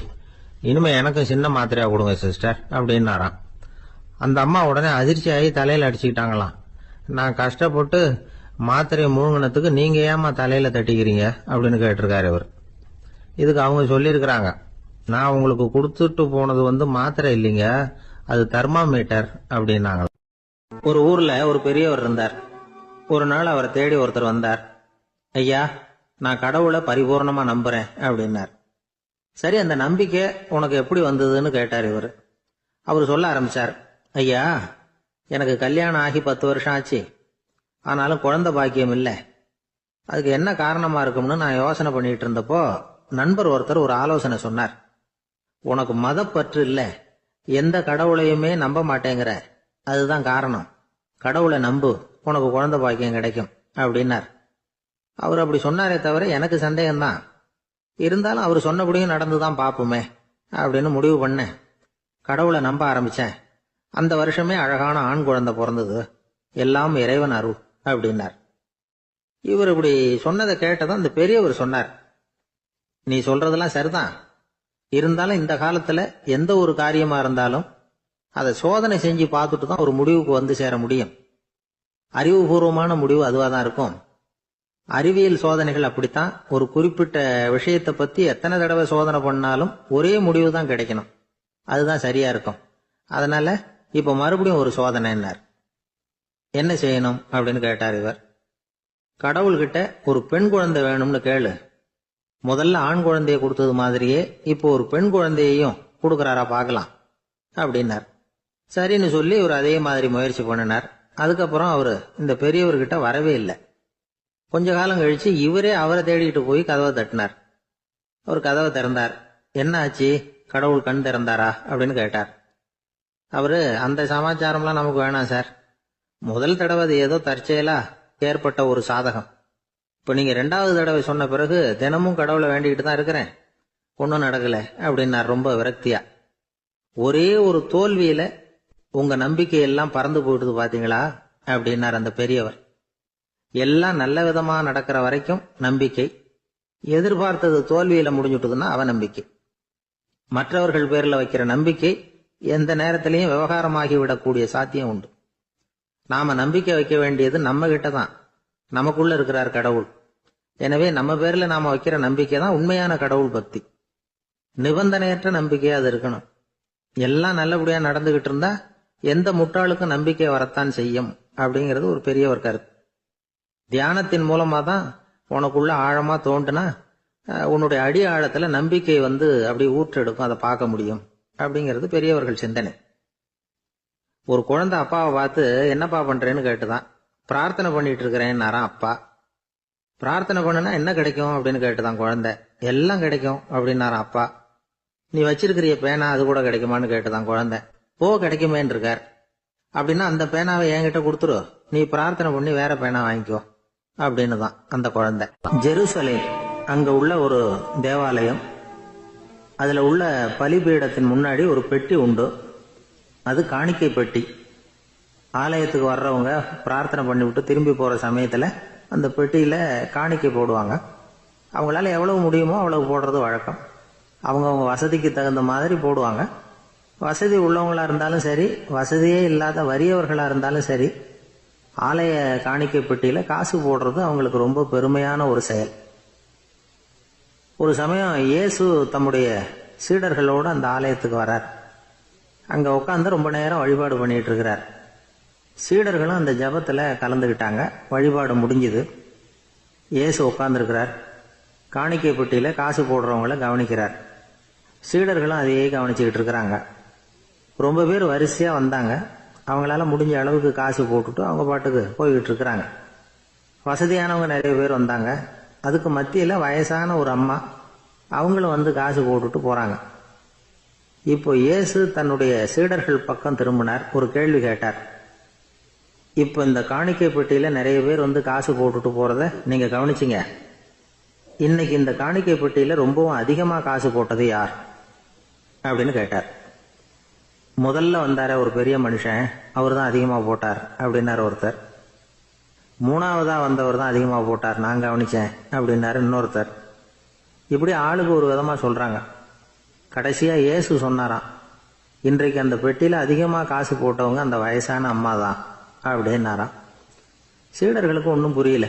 இனிமே எனக்கும் சின்ன மாத்திரையா கொடுங்க சிஸ்டர் அப்படின்னாராம். அந்த அம்மா உடனே அதிர்ச்சி ஆகி தலையில அடிச்சுக்கிட்டாங்களாம். நான் கஷ்டப்பட்டு மாத்திரையை முழுங்கினத்துக்கு நீங்க ஏமா தலையில தட்டிக்கிறீங்க அப்படின்னு கேட்டிருக்காரு இவர். இதுக்கு அவங்க சொல்லியிருக்கிறாங்க, நான் உங்களுக்கு கொடுத்துட்டு போனது மாத்திரை இல்லைங்க, அது தெர்மாமீட்டர் அப்படின்னாங்க. ஒரு ஊர்ல ஒரு பெரியவர் இருந்தார். ஒரு நாள் அவரை தேடி ஒருத்தர் வந்தார். ஐயா, நான் கடவுளை பரிபூர்ணமா நம்புறேன் அப்படின்னார். சரி, அந்த நம்பிக்கை உனக்கு எப்படி வந்ததுன்னு கேட்டார் இவர். அவர் சொல்ல ஆரம்பிச்சார், ஐயா, எனக்கு கல்யாணம் ஆகி 10 வருஷம் ஆச்சு, ஆனாலும் குழந்தை பாக்கியம் இல்லை. அதுக்கு என்ன காரணமா இருக்கும்னு நான் யோசனை பண்ணிட்டு இருந்தப்போ நண்பர் ஒருத்தர் ஒரு ஆலோசனை சொன்னார். உனக்கு மதப்பற்று இல்ல, எந்த கடவுளையுமே நம்ப மாட்டேங்கிற, அதுதான் காரணம். கடவுளை நம்பு, உனக்கு குழந்தை பாக்கியம் கிடைக்கும் அப்படின்னார். அவர் அப்படி சொன்னாரே தவிர எனக்கு சந்தேகம்தான். இருந்தாலும் அவர் சொன்னபடியும் நடந்துதான் பாப்போமே அப்படின்னு முடிவு பண்ணேன். கடவுளை நம்ப ஆரம்பிச்சேன். அந்த வருஷமே அழகான ஆண் குழந்தை பிறந்தது. எல்லாம் இறைவன் அருள் அப்படின்னார். இவர் இப்படி சொன்னதை கேட்டதும் அந்த பெரியவர் சொன்னார், நீ சொல்றதெல்லாம் சரிதான், இருந்தாலும் இந்த காலத்துல எந்த ஒரு காரியமா இருந்தாலும் அதை சோதனை செஞ்சு பார்த்துட்டு தான் ஒரு முடிவுக்கு சேர முடியும். அறிவுபூர்வமான முடிவு அதுவா தான் இருக்கும். அறிவியல் சோதனைகள் அப்படித்தான். ஒரு குறிப்பிட்ட விஷயத்தை பத்தி எத்தனை தடவை சோதனை பண்ணாலும் ஒரே முடிவு தான் கிடைக்கணும், அதுதான் சரியா இருக்கும். அதனால இப்ப மறுபடியும் ஒரு சோதனைன்னார். என்ன செய்யணும் அப்படின்னு கேட்டார் இவர். கடவுள்கிட்ட ஒரு பெண் குழந்தை வேணும்னு கேளு. முதல்ல ஆண் குழந்தைய கொடுத்தது மாதிரியே இப்போ ஒரு பெண் குழந்தையையும் கொடுக்கறாரா பார்க்கலாம் அப்படின்னார். சரின்னு சொல்லி இவர் அதே மாதிரி முயற்சி பண்ணினார். அதுக்கப்புறம் அவரு இந்த பெரியவர்கிட்ட வரவே இல்லை. கொஞ்ச காலம் கழிச்சு இவரே அவரை தேடிட்டு போய் கதவை தட்டினார். அவர் கதவை திறந்தார். என்ன ஆச்சு, கடவுள் கண் திறந்தாரா அப்படின்னு கேட்டார். அவரு, அந்த சமாச்சாரம்லாம் நமக்கு வேணாம் சார், முதல் தடவை அது ஏதோ தற்செயலா ஏற்பட்ட ஒரு சாதகம். இப்ப நீங்க 2வது தடவை சொன்ன பிறகு தினமும் கடவுளை வேண்டிக்கிட்டு தான் இருக்கிறேன், ஒன்னும் நடக்கல அப்படின்னார் ரொம்ப விரக்தியா. ஒரே ஒரு தோல்வியில உங்க நம்பிக்கையெல்லாம் பறந்து போயிடுது பாத்தீங்களா அப்படின்னார் அந்த பெரியவர். எல்லாம் நல்ல விதமா நடக்கிற வரைக்கும் நம்பிக்கை, எதிர்பார்த்தது தோல்வியில முடிஞ்சுட்டுதுன்னா அவநம்பிக்கை. மற்றவர்கள் பேர்ல வைக்கிற நம்பிக்கை எந்த நேரத்திலையும் விவகாரமாகி விடக்கூடிய சாத்தியம் உண்டு. நாம நம்பிக்கை வைக்க வேண்டியது நம்ம கிட்ட தான், நமக்குள்ள இருக்கிறார் கடவுள். எனவே நம்ம பேர்ல நாம வைக்கிற நம்பிக்கை தான் உண்மையான கடவுள் பக்தி. நிபந்தனையற்ற நம்பிக்கையா அது இருக்கணும். எல்லாம் நல்லபடியா நடந்துகிட்டு இருந்தா எந்த முட்டாளுக்கும் நம்பிக்கை வரத்தான் செய்யும் அப்படிங்கிறது ஒரு பெரியவர் கருத்து. தியானத்தின் மூலமா தான் உனக்குள்ள ஆழமா தோண்டுனா உன்னுடைய அடி ஆழத்துல நம்பிக்கை அப்படி ஊற்றெடுக்கும், அதை பார்க்க முடியும் அப்படிங்கிறது பெரியவர்கள் சிந்தனை. ஒரு குழந்தை அப்பாவை பார்த்து என்னப்பா பண்றேன்னு கேட்டுதான். பிரார்த்தனை பண்ணிட்டு இருக்கிறேன்னாராம் அப்பா. பிரார்த்தனை பண்ணுனா என்ன கிடைக்கும் அப்படின்னு கேட்டுதான் குழந்தை. எல்லாம் கிடைக்கும் அப்படின்னாராம் அப்பா. நீ வச்சிருக்கிறிய பேனா அது கூட கிடைக்குமான்னு கேட்டுதான் குழந்தை. கிடைக்குமேன்னு இருக்கார். அப்படின்னா அந்த பேனாவை என்கிட்ட கொடுத்துரு, நீ பிரார்த்தனை பண்ணி வேற பேனா வாங்கிக்கோ அப்படின்னு தான் அந்த குழந்தை. ஜெருசலேம் அங்க உள்ள ஒரு தேவாலயம், அதுல உள்ள பலிபீடத்தின் முன்னாடி ஒரு பெட்டி உண்டு. அது காணிக்கை பெட்டி. ஆலயத்துக்கு வர்றவங்க பிரார்த்தனை பண்ணிவிட்டு திரும்பி போற சமயத்துல அந்த பெட்டியில காணிக்கை போடுவாங்க. அவங்களால எவ்வளவு முடியுமோ அவ்வளவு போடுறது வழக்கம். அவங்கவுங்க வசதிக்கு தகுந்த மாதிரி போடுவாங்க. வசதி உள்ளவங்களா இருந்தாலும் சரி, வசதியே இல்லாத வறியவர்களா இருந்தாலும் சரி, ஆலய காணிக்கை பெட்டியில காசு போடுறது அவங்களுக்கு ரொம்ப பெருமையான ஒரு செயல். ஒரு சமயம் இயேசு தம்முடைய சீடர்களோடு அந்த ஆலயத்துக்கு வரார். அங்க உட்காந்து ரொம்ப நேரம் வழிபாடு பண்ணிட்டு இருக்கிறார். சீடர்களும் அந்த ஜபத்துல கலந்துக்கிட்டாங்க. வழிபாடு முடிஞ்சுது. இயேசு உட்கார்ந்துருக்கிறார். காணிக்கை பெட்டியில காசு போடுறவங்கள கவனிக்கிறார். சீடர்களும் அதையே கவனிச்சுக்கிட்டு இருக்கிறாங்க. ரொம்ப பேர் வரிசையா வந்தாங்க. அவங்களால முடிஞ்ச அளவுக்கு காசு போட்டுட்டு அவங்க பாட்டுக்கு போய்கிட்டு இருக்கிறாங்க. வசதியானவங்க நிறைய பேர் வந்தாங்க. அதுக்கு மத்தியில வயசான ஒரு அம்மா, அவங்களும் வந்து காசு போட்டுட்டு போறாங்க. இப்போ இயேசு தன்னுடைய சீடர்கள் பக்கம் திரும்பினார். ஒரு கேள்வி கேட்டார். இப்போ இந்த காணிக்கை பெட்டியில நிறைய பேர் வந்து காசு போட்டுட்டு போறத நீங்க கவனிச்சிங்க. இன்னைக்கு இந்த காணிக்கை பெட்டியில ரொம்பவும் அதிகமா காசு போட்டது யார் அப்படின்னு கேட்டார். முதல்ல வந்தார ஒரு பெரிய மனுஷன், அவர் தான் அதிகமா போட்டார் அப்படின்னாரு ஒருத்தர். மூணாவதா வந்தவர் தான் அதிகமா போட்டார், நான் கவனிச்சேன் அப்படின்னாரு இன்னொருத்தர். இப்படி ஆளுக்கு ஒரு விதமா சொல்றாங்க. கடைசியா இயேசு சொன்னாராம், இன்றைக்கு அந்த பெட்டியில அதிகமா காசு போட்டவங்க அந்த வயசான அம்மா தான் அப்படின்னாராம். சீடர்களுக்கு ஒன்றும் புரியல.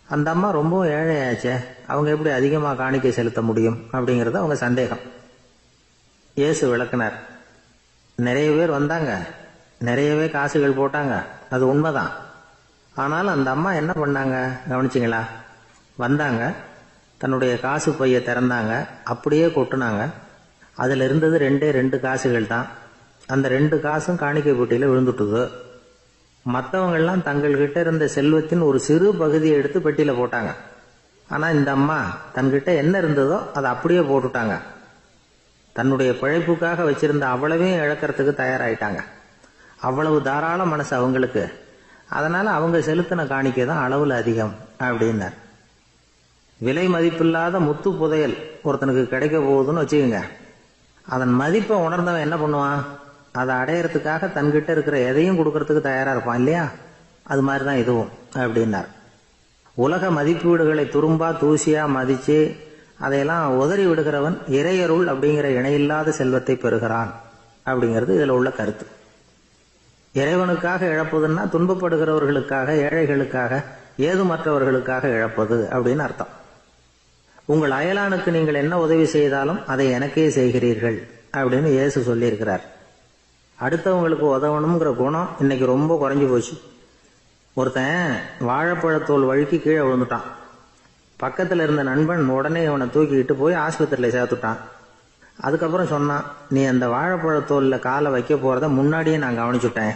அந்த அம்மா ரொம்ப ஏழையாச்சே, அவங்க எப்படி அதிகமா காணிக்கை செலுத்த முடியும் அப்படிங்கறது அவங்க சந்தேகம். இயேசு விளக்குனார். நிறைய பேர் வந்தாங்க, நிறையவே காசுகள் போட்டாங்க, அது உண்மைதான். ஆனாலும் அந்த அம்மா என்ன பண்ணாங்க கவனிச்சிங்களா? வந்தாங்க, தன்னுடைய காசு பைய திறந்தாங்க, அப்படியே கொட்டுனாங்க. அதுல இருந்தது 2 காசுகள் தான். அந்த 2 காசும் காணிக்கை பெட்டியில விழுந்துட்டுது. மற்றவங்கெல்லாம் தங்கள்கிட்ட இருந்த செல்வத்தின் ஒரு சிறு பகுதியை எடுத்து பெட்டியில போட்டாங்க. ஆனா இந்த அம்மா தன்கிட்ட என்ன இருந்ததோ அதை அப்படியே போட்டுட்டாங்க. தன்னுடைய பிழைப்புக்காக வச்சிருந்த அவ்வளவையும் இழக்கிறதுக்கு தயாராயிட்டாங்க. அவ்வளவு தாராள மனசு அவங்களுக்கு. அதனால அவங்க செலுத்தின காணிக்கை தான் அளவுல அதிகம் அப்படின்னார். விலை மதிப்பில்லாத முத்து புதையல் ஒருத்தனுக்கு கிடைக்க போகுதுன்னு வச்சுக்கோங்க. அதன் மதிப்பை உணர்ந்தவன் என்ன பண்ணுவான்? அதை அடையறதுக்காக தன்கிட்ட இருக்கிற எதையும் கொடுக்கறதுக்கு தயாரா இருப்பான் இல்லையா? அது மாதிரிதான் இதுவும் அப்படின்னார். உலக மதிப்பீடுகளை துரும்பா தூசியா மதிச்சு அதையெல்லாம் உதறி விடுகிறவன் இறையருள் அப்படிங்கிற இணையில்லாத செல்வத்தை பெறுகிறான் அப்படிங்கிறது இதுல உள்ள கருத்து. இறைவனுக்காக இழப்பதுன்னா துன்பப்படுகிறவர்களுக்காக, ஏழைகளுக்காக, ஏதுமற்றவர்களுக்காக இழப்பது அப்படின்னு அர்த்தம். உங்கள் அயலானுக்கு நீங்கள் என்ன உதவி செய்தாலும் அதை எனக்கே செய்கிறீர்கள் அப்படின்னு இயேசு சொல்லியிருக்கிறார். அடுத்தவங்களுக்கு உதவணுங்கிற குணம் இன்னைக்கு ரொம்ப குறைஞ்சு போச்சு. ஒருத்தன் வாழைப்பழத்தோல் வழுக்கி கீழே விழுந்துட்டான். பக்கத்துல இருந்த நண்பன் உடனே இவனை தூக்கிக்கிட்டு போய் ஆஸ்பத்திரியில சேர்த்துட்டான். அதுக்கப்புறம் சொன்னான், நீ அந்த வாழைப்பழத்தோல்ல காலை வைக்க போறத முன்னாடியே நான் கவனிச்சுட்டேன்